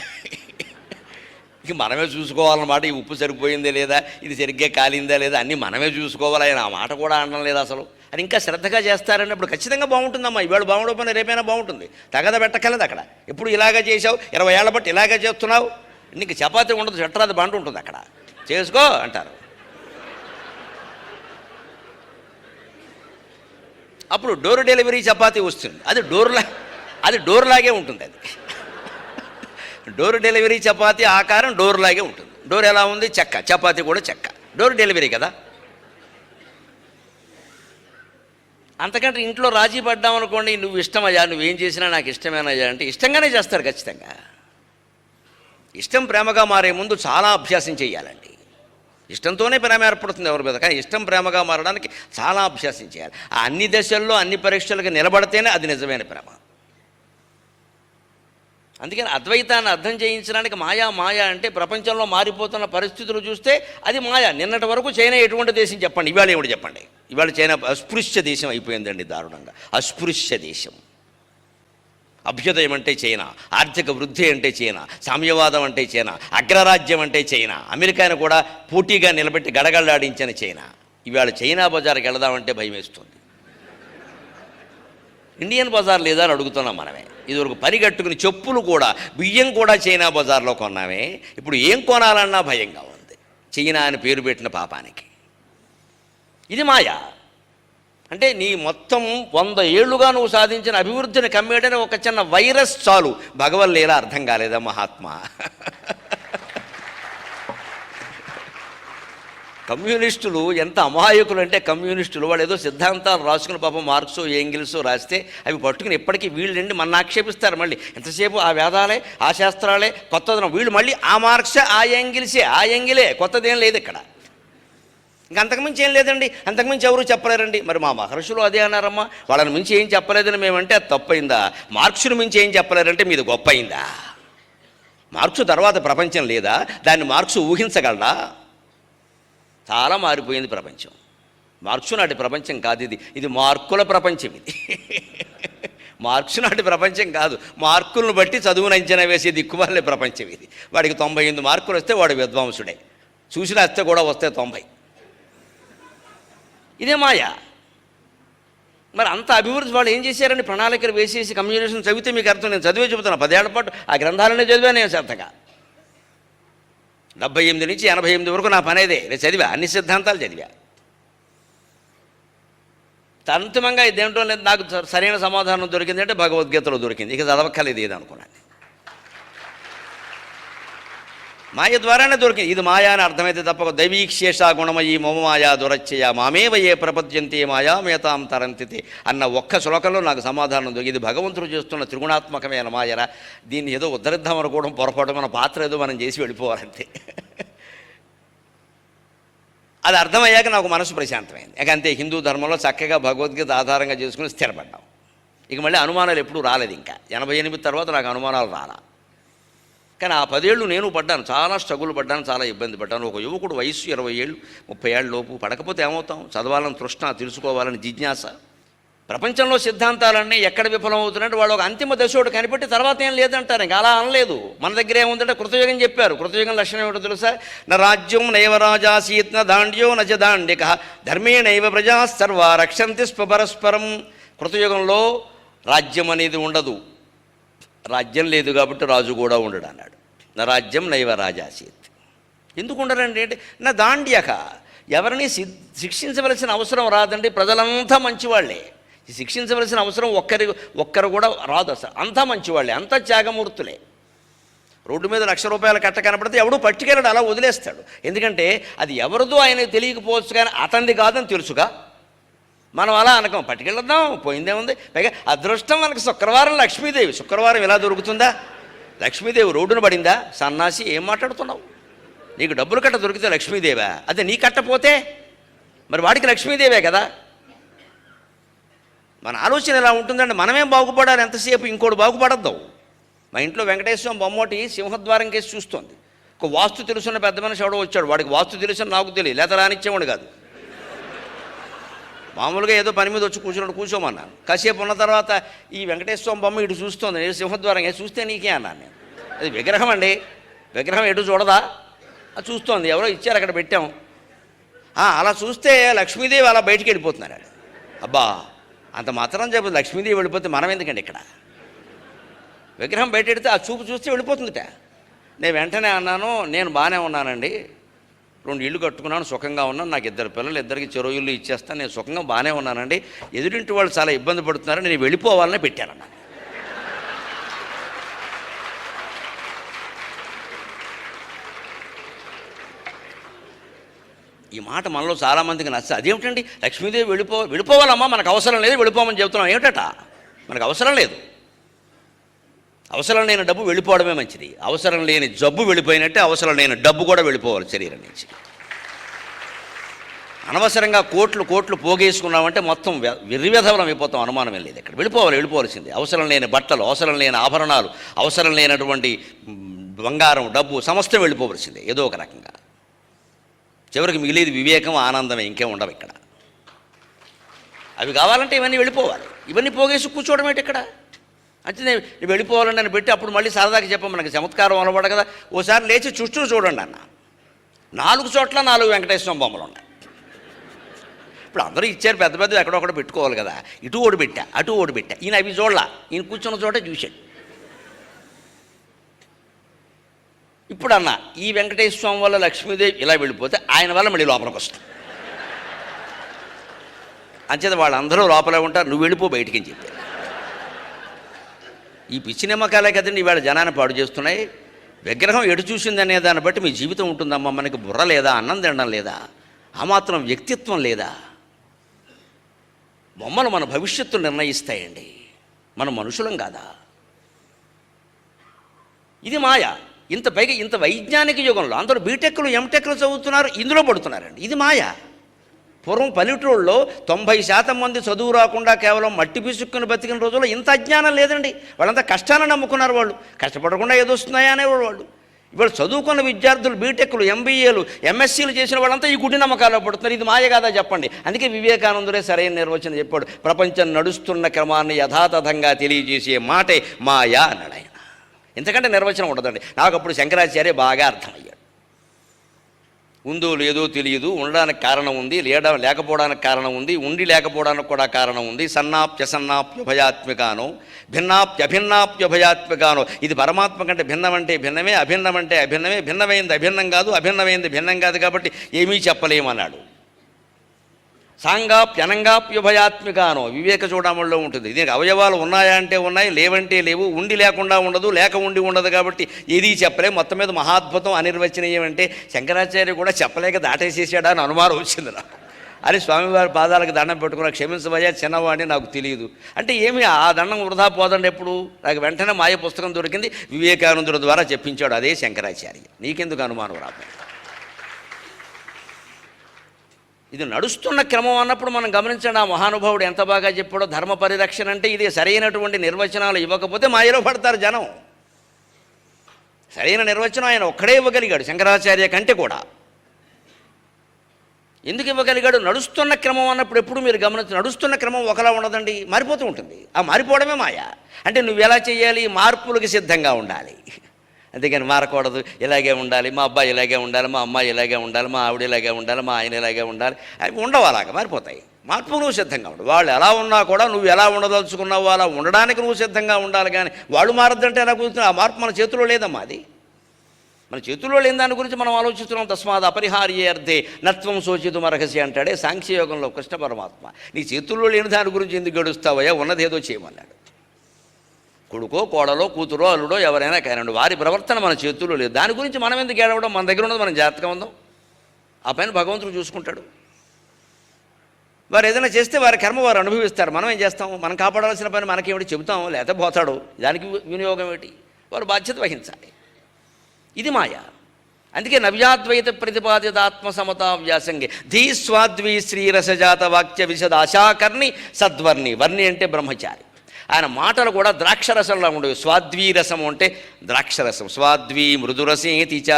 ఇంక మనమే చూసుకోవాలన్నమాట. ఈ ఉప్పు సరిపోయిందే లేదా, ఇది సరిగ్గా కాలిందా లేదా అన్నీ మనమే చూసుకోవాలి. ఆయన ఆ మాట కూడా అనడం లేదు అసలు. అది ఇంకా శ్రద్ధగా చేస్తారన్నప్పుడు ఖచ్చితంగా బాగుంటుందమ్మా. ఇవాళ బాగుండకపోయినా రేపైనా బాగుంటుంది. తగద పెట్టకలేదు అక్కడ. ఎప్పుడు ఇలాగ చేసావు, 20 ఏళ్ల బట్టి ఇలాగే చేస్తున్నావు, నీకు చపాతీ ఉండదు, చెట్టరాది బండి ఉంటుంది అక్కడ, చేసుకో అంటారు. అప్పుడు డోర్ డెలివరీ చపాతీ వస్తుంది. అది డోర్లాగే ఉంటుంది. అది డోర్ డెలివరీ చపాతీ ఆకారం డోర్లాగే ఉంటుంది. డోర్ ఎలా ఉంది? చెక్క. చపాతీ కూడా చెక్క. డోర్ డెలివరీ కదా. అంతకంటే ఇంట్లో రాజీ పడ్డామనుకోండి, నువ్వు ఇష్టమయ్యా, నువ్వేం చేసినా నాకు ఇష్టమేనయ్యా అంటే ఇష్టంగానే చేస్తారు ఖచ్చితంగా. ఇష్టం ప్రేమగా మారే ముందు చాలా అభ్యాసం చేయాలండి. ఇష్టంతోనే ప్రేమ ఏర్పడుతుంది ఎవరి మీద, కానీ ఇష్టం ప్రేమగా మారడానికి చాలా అభ్యాసం చేయాలి. ఆ అన్ని దశల్లో అన్ని పరీక్షలకు నిలబడితేనే అది నిజమైన ప్రేమ. అందుకని అద్వైతాన్ని అర్థం చేయించడానికి మాయా అంటే ప్రపంచంలో మారిపోతున్న పరిస్థితులు చూస్తే అది మాయా. నిన్నటి వరకు చైనా ఎటువంటి దేశం చెప్పండి, ఇవాళ ఏమిటి చెప్పండి? ఇవాళ చైనా అస్పృశ్య దేశం అయిపోయిందండి, దారుణంగా అస్పృశ్య దేశం. అభ్యుదయం అంటే చైనా, ఆర్థిక వృద్ధి అంటే చైనా, సామ్యవాదం అంటే చైనా, అగ్రరాజ్యం అంటే చైనా, అమెరికాను కూడా పోటీగా నిలబెట్టి గడగడలాడించిన చైనా. ఇవాళ చైనా బజార్కి వెళదామంటే భయం వేస్తుంది. ఇండియన్ బజార్ లేదా అని అడుగుతున్నాం మనమే. ఇదివరకు పరిగెట్టుకుని చెప్పులు కూడా, బియ్యం కూడా చైనా బజార్లో కొన్నామే. ఇప్పుడు ఏం కొనాలన్నా భయంగా ఉంది, చైనా అని పేరు పెట్టిన పాపానికి. ఇది మాయా. అంటే నీ మొత్తం 100 ఏళ్లుగా నువ్వు సాధించిన అభివృద్ధిని కమ్మేయడానికి ఒక చిన్న వైరస్ చాలు. భగవల్లీల అర్థం కాలేదా మహాత్మా? కమ్యూనిస్టులు ఎంత అమాయకులు అంటే, కమ్యూనిస్టులు వాళ్ళు ఏదో సిద్ధాంతాలు రాసుకుని పాపం మార్క్సో ఎంగిల్సో రాస్తే అవి పట్టుకుని ఎప్పటికీ వీళ్ళండి మన ఆక్షేపిస్తారు. మళ్ళీ ఎంతసేపు ఆ వేదాలే ఆ శాస్త్రాలే కొత్తదనం, వీళ్ళు మళ్ళీ ఆ మార్క్సే ఆ ఎంగిల్సే ఆ ఎంగిలే, కొత్తదేం లేదు ఇక్కడ. ఇంక అంతకుమించి ఏం లేదండి, అంతకుమించి ఎవరు చెప్పలేరండి. మరి మా మహర్షులు అదే అన్నారమ్మా, వాళ్ళని మించి ఏం చెప్పలేదని మేమంటే అది తప్పైందా? మార్క్సును మించి ఏం చెప్పలేరంటే మీది గొప్ప అయిందా? మార్క్సు తర్వాత ప్రపంచం లేదా? దాన్ని మార్క్సు ఊహించగలడా? చాలా మారిపోయింది ప్రపంచం. మార్క్సు నాటి ప్రపంచం కాదు ఇది, ఇది మార్కుల ప్రపంచం. ఇది మార్క్సు నాటి ప్రపంచం కాదు, మార్కులను బట్టి చదువును అంచనా వేసే దిక్కుమాలే ప్రపంచం ఇది. వాడికి 98 మార్కులు వస్తే వాడు విద్వాంసుడే, చూసిన వస్తే కూడా వస్తే 90. ఇదే మాయా. మరి అంత అభివృద్ధి వాళ్ళు ఏం చేశారని ప్రణాళికలు వేసేసి కమ్యూనికేషన్ చదివితే మీకు అర్థం. నేను చదివే చెబుతున్నా, 10 ఏళ్ల పాటు ఆ గ్రంథాలనే చదివా నేను శ్రద్ధగా. 78 నుంచి 88 వరకు నా పనేదే, నేను చదివా, అన్ని సిద్ధాంతాలు చదివా. అంతిమంగా ఇదేంటో లేదు, నాకు సరైన సమాధానం దొరికింది అంటే భగవద్గీతలో దొరికింది, ఇక చదవక్కర్లేదు ఏది అనుకున్నాను. మాయ ద్వారానే దొరికింది. ఇది మాయా అని అర్థమైతే తప్ప దైవీక్షేష గుణమయీ మమ మాయా దురచ్చయ మామేవ ఏ ప్రపద్యంతే మాయా మేతాం తరంతితే అన్న ఒక్క శ్లోకంలో నాకు సమాధానం దొరికి. ఇది భగవంతుడు చేస్తున్న త్రిగుణాత్మకమైన మాయరా. దీన్ని ఏదో ఉద్ధరిద్దాం అనుకోవడం పొరపాటు, మన పాత్ర ఏదో మనం చేసి వెళ్ళిపోవాలంతే. అది అర్థమయ్యాక నాకు మనసు ప్రశాంతమైంది. ఇక అంతే, హిందూ ధర్మంలో చక్కగా భగవద్గీత ఆధారంగా చేసుకుని స్థిరపడ్డాం. ఇక మళ్ళీ అనుమానాలు ఎప్పుడూ రాలేదు. ఇంకా 88 తర్వాత నాకు అనుమానాలు రాలా. కానీ ఆ 10 ఏళ్ళు నేను పడ్డాను, చాలా స్ట్రగుల్ పడ్డాను, చాలా ఇబ్బంది పడ్డాను. ఒక యువకుడు వయస్సు 20 ఏళ్ళు 30 ఏళ్ళ లోపు పడకపోతే ఏమవుతాం? చదవాలని తృష్ణ, తెలుసుకోవాలని జిజ్ఞాస. ప్రపంచంలో సిద్ధాంతాలన్నీ ఎక్కడ విఫలం అవుతున్నాయంటే వాళ్ళు ఒక అంతిమ దశోడు కనిపెట్టి తర్వాత ఏం లేదంటారు. ఇంకా అలా అనలేదు. మన దగ్గర ఏముందంటే కృతయుగం చెప్పారు. కృతయుగం లక్షణం ఏమిటో తెలుసా? నా రాజ్యం నైవ రాజాసీత్ న దాండ్యో నచ దాండిక ధర్మే నైవ ప్రజా సర్వ రక్షంతి స్వపరస్పరం. కృతయుగంలో రాజ్యం అనేది ఉండదు. రాజ్యం లేదు కాబట్టి రాజు కూడా ఉండడు అన్నాడు. నా రాజ్యం నైవ రాజాసీత్. ఎందుకు ఉండరండి అంటే నా దాండ్యక, ఎవరిని శిక్షించవలసిన అవసరం రాదండి. ప్రజలంతా మంచివాళ్లే. శిక్షించవలసిన అవసరం ఒక్కరు కూడా రాదు. అసలు అంతా మంచివాళ్లే, అంతా త్యాగమూర్తులే. రోడ్డు మీద ₹1,00,000 కట్ట కనపడితే ఎవడూ పట్టుకెళ్ళడు, అలా వదిలేస్తాడు. ఎందుకంటే అది ఎవరిదో ఆయనకు తెలియకపోవచ్చు, కానీ అతనిది కాదని తెలుసుగా. మనం అలా అనకం, పట్టుకెళ్ళొద్దాం, పోయిందేముంది. పైగా అదృష్టం మనకు శుక్రవారం లక్ష్మీదేవి. శుక్రవారం ఇలా దొరుకుతుందా? లక్ష్మీదేవి రోడ్డున పడిందా? సన్నాసి, ఏం మాట్లాడుతున్నావు? నీకు డబ్బులు కట్ట దొరికితే లక్ష్మీదేవా? అదే నీ కట్టపోతే మరి వాడికి లక్ష్మీదేవే కదా. మన ఆలోచన ఎలా ఉంటుందంటే మనమేం బాగుపడాలి ఎంతసేపు, ఇంకోటి బాగుపడద్దాం. మా ఇంట్లో వెంకటేశ్వరం బొమ్మటి సింహద్వారం కేసి చూస్తోంది. ఒక వాస్తు తెలుసున్న పెద్ద మనిషి ఎవడో వచ్చాడు. వాడికి వాస్తు తెలుసు, నాకు తెలియదు, లేత రానిచ్చేవాడు కాదు. మామూలుగా ఏదో పని మీద వచ్చి కూర్చోమన్నాను. కాసేపు ఉన్న తర్వాత ఈ వెంకటేశ్వరం బొమ్మ ఇటు చూస్తోంది. నేను సింహద్వారం చూస్తే నీకే అన్నాను నేను. అది విగ్రహం అండి, విగ్రహం ఎటు చూడదా? అది చూస్తోంది, ఎవరో ఇచ్చారు అక్కడ పెట్టాం. అలా చూస్తే లక్ష్మీదేవి అలా బయటికి వెళ్ళిపోతున్నాడు. అబ్బా, అంత మాత్రం చెప్పదు లక్ష్మీదేవి వెళ్ళిపోతే మనం ఎందుకండి ఇక్కడ? విగ్రహం బయట పెడితే ఆ చూపు చూస్తే వెళ్ళిపోతుందిట. నేను వెంటనే అన్నాను, నేను బాగానే ఉన్నానండి, 2 ఇళ్ళు కట్టుకున్నాను, సుఖంగా ఉన్నాను, నాకు 2 పిల్లలు, 2కి చెరో ఇల్లు ఇచ్చేస్తాను, నేను సుఖంగా బాగానే ఉన్నానండి. ఎదురింటి వాళ్ళు చాలా ఇబ్బంది పడుతున్నారు, నేను వెళ్ళిపోవాలనే పెట్టానన్నా. ఈ మాట మనలో చాలామందికి నచ్చదు. అదేమిటండి, లక్ష్మీదేవి వెళ్ళిపోవాలమ్మా, మనకు అవసరం లేదు, వెళ్ళిపోమని చెబుతున్నాం. ఏమిటట? మనకు అవసరం లేదు. అవసరం లేని డబ్బు వెళ్ళిపోవడమే మంచిది. అవసరం లేని జబ్బు వెళ్ళిపోయినట్టే అవసరం లేని డబ్బు కూడా వెళ్ళిపోవాలి శరీరం నుంచి. అనవసరంగా కోట్లు పోగేసుకున్నామంటే మొత్తం విర్విధవలం అయిపోతాం, అనుమానం లేదు. ఇక్కడ వెళ్ళిపోవాల్సింది. అవసరం లేని బట్టలు, అవసరం లేని ఆభరణాలు, అవసరం లేనటువంటి బంగారం, డబ్బు సమస్తం వెళ్ళిపోవలసిందే ఏదో ఒక రకంగా. చివరికి మిగిలేది వివేకం, ఆనందమే, ఇంకేం ఉండవు ఇక్కడ. అవి కావాలంటే ఇవన్నీ వెళ్ళిపోవాలి. ఇవన్నీ పోగేసి కూర్చోవడం ఏంటి ఇక్కడ? అంటే నేను వెళ్ళిపోవాలని నేను పెట్టి అప్పుడు మళ్ళీ సరదాకి చెప్పాను, మనకి చమత్కారం అలవాడు కదా. ఓసారి లేచి చుట్టూ చూడండి అన్న, 4 చోట్ల 4 వెంకటేశ్వరం బొమ్మలు ఉన్నాయి. ఇప్పుడు అందరూ ఇచ్చారు, పెద్ద పెద్ద ఎక్కడొక్కడ పెట్టుకోవాలి కదా. ఇటు ఓడి పెట్టా, అటు ఓడి పెట్టా. ఈయన అవి చూడలా, ఈయన కూర్చున్న చోటే చూశాడు. ఇప్పుడు అన్న, ఈ వెంకటేశ్వరం వల్ల లక్ష్మీదేవి ఇలా వెళ్ళిపోతే ఆయన వల్ల మళ్ళీ లోపలికి వస్తుంది. అంచేత వాళ్ళందరూ లోపలే ఉంటారు, నువ్వు వెళ్ళిపో బయటికి అని చెప్పారు. ఈ పిచ్చి నిమ్మకాలే కదండి ఇవాళ జనాన్ని పాడు చేస్తున్నాయి. విగ్రహం ఎటు చూసిందనే దాన్ని బట్టి మీ జీవితం ఉంటుందమ్మా. మనకి బుర్ర లేదా? అన్నం తినడం లేదా? ఆ మాత్రం వ్యక్తిత్వం లేదా? బొమ్మలు మన భవిష్యత్తు నిర్ణయిస్తాయండి. మనం మనుషులం కాదా? ఇది మాయ. పైగా ఇంత వైజ్ఞానిక యుగంలో అందరూ బీటెక్లు, ఎంటెక్లు చదువుతున్నారు, ఇందులో పడుతున్నారండి. ఇది మాయ. పూర్వం పల్లెటూళ్ళలో 90% మంది చదువు రాకుండా కేవలం మట్టి పిసుక్కుని బతికిన రోజుల్లో ఇంత అజ్ఞానం లేదండి. వాళ్ళంతా కష్టాన్ని నమ్ముకున్నారు. వాళ్ళు కష్టపడకుండా ఏదో వస్తున్నాయా అనేవాళ్ళు వాళ్ళు. ఇవాళ చదువుకున్న విద్యార్థులు బీటెక్లు, ఎంబీఏలు, ఎంఎస్సీలు చేసిన వాళ్ళంతా ఈ గుడ్డి నమ్మకాల్లో పడుతున్నారు. ఇది మాయ కాదా చెప్పండి? అందుకే వివేకానందుడే సరైన నిర్వచనం చెప్పాడు. ప్రపంచం నడుస్తున్న క్రమాన్ని యథాతథంగా తెలియజేసే మాటే మాయా అన్నాడు ఆయన. ఎందుకంటే నిర్వచనం ఉండదండి. నాకు అప్పుడు శంకరాచార్య బాగా అర్థమయ్యాడు. ఉందో లేదో తెలియదు, ఉండడానికి కారణం ఉంది, లేకపోవడానికి కారణం ఉంది, ఉండి లేకపోవడానికి కూడా కారణం ఉంది. సన్నాప్యసన్నాప్యుభయాత్మికానో భిన్నాప్యభిన్నాప్యుభయాత్మికానో. ఇది పరమాత్మ కంటే భిన్నమంటే భిన్నమే, అభిన్నమంటే అభిన్నమే, భిన్నమైంది అభిన్నం కాదు, అభిన్నమైంది భిన్నం కాదు, కాబట్టి ఏమీ చెప్పలేమన్నాడు. సాంగాప్యనంగాప్యుభయాత్మికానో వివేక చూడముల్లో ఉంటుంది. దీనికి అవయవాలు ఉన్నాయా అంటే ఉన్నాయి, లేవంటే లేవు, ఉండి లేకుండా ఉండదు, లేక ఉండి ఉండదు, కాబట్టి ఏదీ చెప్పలేము. మొత్తం మీద మహాద్భుతం, అనిర్వచనీయం. అంటే శంకరాచార్య కూడా చెప్పలేక దాటేసేసాడా అని అనుమానం వచ్చింది నాకు. అని స్వామివారి పాదాలకు దండం పెట్టుకున్నా, క్షమించబోయా చిన్నవాడిని, నాకు తెలియదు అంటే ఏమి ఆ దండం వృధా పోదండి. ఎప్పుడు నాకు వెంటనే మాయ పుస్తకం దొరికింది, వివేకానందుడి ద్వారా చెప్పించాడు, అదే శంకరాచార్య. నీకెందుకు అనుమానం రాదు? ఇది నడుస్తున్న క్రమం అన్నప్పుడు మనం గమనించండి, ఆ మహానుభావుడు ఎంత బాగా చెప్పాడో. ధర్మ పరిరక్షణ అంటే ఇది సరైనటువంటి నిర్వచనాలు ఇవ్వకపోతే మాయలో పడతారు జనం. సరైన నిర్వచనం ఆయన ఒక్కడే ఇవ్వగలిగాడు, శంకరాచార్య కంటే కూడా. ఎందుకు ఇవ్వగలిగాడు? నడుస్తున్న క్రమం అన్నప్పుడు ఎప్పుడు మీరు గమనించి, నడుస్తున్న క్రమం ఒకలా ఉండదండి, మారిపోతూ ఉంటుంది. ఆ మారిపోవడమే మాయ. అంటే నువ్వు ఎలా చేయాలి? మార్పులకు సిద్ధంగా ఉండాలి. అంతేగాని మారకూడదు, ఇలాగే ఉండాలి, మా అబ్బాయి ఇలాగే ఉండాలి, మా అమ్మాయి ఇలాగే ఉండాలి, మా ఆవిడ ఇలాగే ఉండాలి, మా ఆయన ఇలాగే ఉండాలి, అవి ఉండవు. అలాగా మారిపోతాయి. మార్పు నువ్వు సిద్ధంగా ఉండు. వాళ్ళు ఎలా ఉన్నా కూడా నువ్వు ఎలా ఉండదలుచుకున్నావు అలా ఉండడానికి నువ్వు సిద్ధంగా ఉండాలి. కానీ వాళ్ళు మారద్దంటే ఎలా కూర్చున్నా? ఆ మార్పు మన చేతిలో లేదమ్మా. అది మన చేతుల్లో లేని దాని గురించి మనం ఆలోచిస్తున్నాం. తస్మాత్ అపరిహార్యే అర్థే నత్వం శోచితుం అర్హసి అంటాడే సాంఖ్యయోగంలో కృష్ణ పరమాత్మ. నీ చేతుల్లో లేని దాని గురించి ఎందుకు గడుస్తావయ్యా? ఉన్నదేదో చేయమన్నాడు. కొడుకో కోడలో కూతురో అల్లుడో ఎవరైనా కానివ్వండి, వారి ప్రవర్తన మన చేతుల్లో లేదు. దాని గురించి మనం ఎందుకు ఏడవడం? మన దగ్గర ఉన్నది మనం జాగ్రత్తగా ఉందాం. ఆ పైన భగవంతుడు చూసుకుంటాడు. వారు ఏదైనా చేస్తే వారి కర్మ వారు అనుభవిస్తారు. మనం ఏం చేస్తాం? మనం కాపాడాల్సిన పని మనకేమిటి చెబుతాం, లేకపోతే పోతాడు. దానికి వినియోగం ఏమిటి? వారు బాధ్యత వహించాలి. ఇది మాయ. అందుకే నవ్యాద్వైత ప్రతిపాదిత ఆత్మసమతా వ్యాసంగే ధీ స్వాద్వీ శ్రీరసజాత వాక్య విశద ఆశాకర్ణి సద్వర్ణి. వర్ణి అంటే బ్రహ్మచారి. ఆయన మాటలు కూడా ద్రాక్షరసంలా ఉండేవి. స్వాద్వీ రసము అంటే ద్రాక్షరసం. స్వాద్వీ మృదురసేతిచ.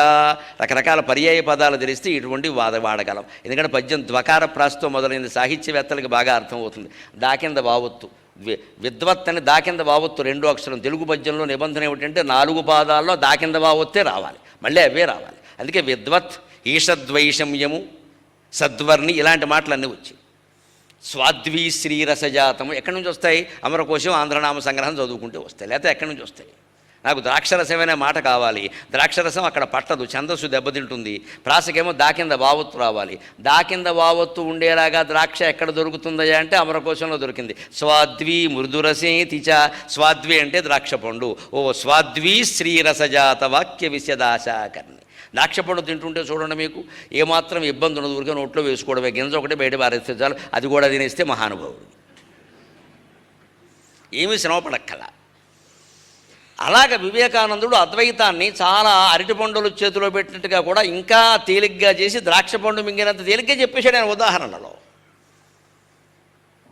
రకరకాల పర్యాయ పదాలు తెలిస్తే ఇటువంటి వాడగలం. ఎందుకంటే పద్యం ద్వకార ప్రాస్తో మొదలైన సాహిత్యవేత్తలకు బాగా అర్థమవుతుంది. దాకింద వావొత్తు, విద్వత్ అని దాకింద వావొత్తు 2 అక్షరం. తెలుగు పద్యంలో నిబంధన ఏమిటంటే 4 పాదాల్లో దాకింద వావొత్తే రావాలి, మళ్ళీ అవే రావాలి. అందుకే విద్వత్, ఈషద్వైషమ్యము, సద్వర్ణి ఇలాంటి మాటలన్నీ వచ్చాయి. స్వాద్వీ శ్రీరసజాతము ఎక్కడి నుంచి వస్తాయి? అమరకోశం, ఆంధ్రనామ సంగ్రహం చదువుకుంటే వస్తాయి. లేకపోతే ఎక్కడి నుంచి వస్తాయి? నాకు ద్రాక్షరసమైన మాట కావాలి. ద్రాక్షరసం అక్కడ పట్టదు, ఛందస్సు దెబ్బతింటుంది. ప్రాసకేమో దాకింద వావొత్తు రావాలి. దాకింద వావొత్తు ఉండేలాగా ద్రాక్ష ఎక్కడ దొరుకుతుందయ్యా అంటే అమరకోశంలో దొరికింది. స్వాద్వీ మృదురసేతిచ. స్వాద్వి అంటే ద్రాక్ష పండు. ఓ స్వాద్వీ శ్రీరసజాత వాక్య విశదాశాకర్ణి. ద్రాక్ష పండు తింటుంటే చూడండి, మీకు ఏమాత్రం ఇబ్బంది ఉండదు. ఊరికే నోట్లో వేసుకోవడమే, గింజ ఒకటి బయట పారేస్తే చాలు. అది కూడా తినేస్తే మహానుభావుడు. ఏమీ శ్రమపడక్కల. అలాగ వివేకానందుడు అద్వైతాన్ని చాలా అరటిపండులు చేతిలో పెట్టినట్టుగా కూడా ఇంకా తేలిగ్గా చేసి ద్రాక్ష పండు మింగినంత తేలిగ్గా చెప్పేశాడు ఆయన ఉదాహరణలో.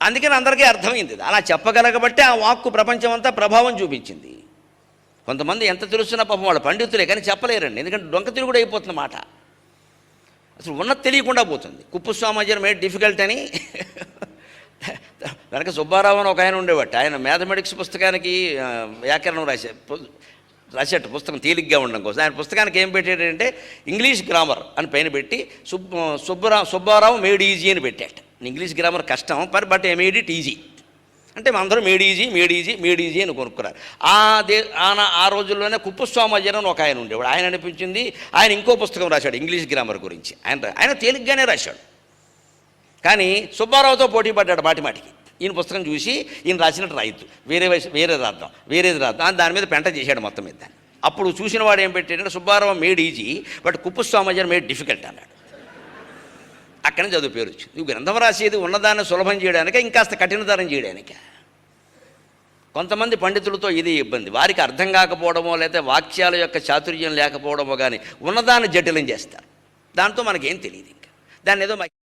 అందుకని అందరికీ అర్థమైంది. అలా చెప్పగలగబట్టే ఆ వాక్కు ప్రపంచం అంతా ప్రభావం చూపించింది. కొంతమంది ఎంత తెలుస్తున్నా పాపం వాళ్ళు పండితులే కానీ చెప్పలేరండి. ఎందుకంటే డొంక తిరుగుడు అయిపోతుంది మాట. అసలు ఉన్నది తెలియకుండా పోతుంది. కుప్పుస్వామాజర్ మేడ్ డిఫికల్ట్ అని వెనక సుబ్బారావు అని ఒక ఆయన ఉండేవాట. ఆయన మ్యాథమెటిక్స్ పుస్తకానికి వ్యాకరణం రాసేట పుస్తకం తేలిగ్గా ఉండడం కోసం. ఆయన పుస్తకానికి ఏం పెట్టాడంటే ఇంగ్లీష్ గ్రామర్ అని పైన పెట్టి సుబ్బారావు మేడ్ ఈజీ అని పెట్టాట. ఇంగ్లీష్ గ్రామర్ కష్టం, బట్ మేడ్ ఇట్ ఈజీ అంటే అందరూ మేడ్ ఈజీ అని కొనుక్కున్నారు. ఆ రోజుల్లోనే కుప్పుస్వామాజర్ అని ఒక ఆయన ఉండేవాడు. ఆయన అనిపించింది, ఆయన ఇంకో పుస్తకం రాశాడు ఇంగ్లీష్ గ్రామర్ గురించి. ఆయన తేలిగ్గానే రాశాడు. కానీ సుబ్బారావుతో పోటీ పడ్డాడు మాటిమాటికి. ఈయన పుస్తకం చూసి ఈయన రాసినట్టు రాయొద్దు, వేరేది రాద్దాం దాని మీద పెంట చేశాడు మొత్తం మీద దాన్ని. అప్పుడు చూసిన వాడు ఏం పెట్టాడంటే Subbarao made easy but Kuppuswamy Iyer made difficult అన్నాడు. అక్కడి నుంచి చదువు పేరు వచ్చింది. నువ్వు గ్రంథం రాసేది ఉన్నదాన్ని సులభం చేయడానిక, ఇంకాస్త కఠినతరం చేయడానిక. కొంతమంది పండితులతో ఇది ఇబ్బంది. వారికి అర్థం కాకపోవడమో లేకపోతే వాక్యాల యొక్క చాతుర్యం లేకపోవడమో కానీ ఉన్నదాన్ని జటిలం చేస్తారు. దాంతో మనకేం తెలియదు. ఇంకా దాన్ని ఏదో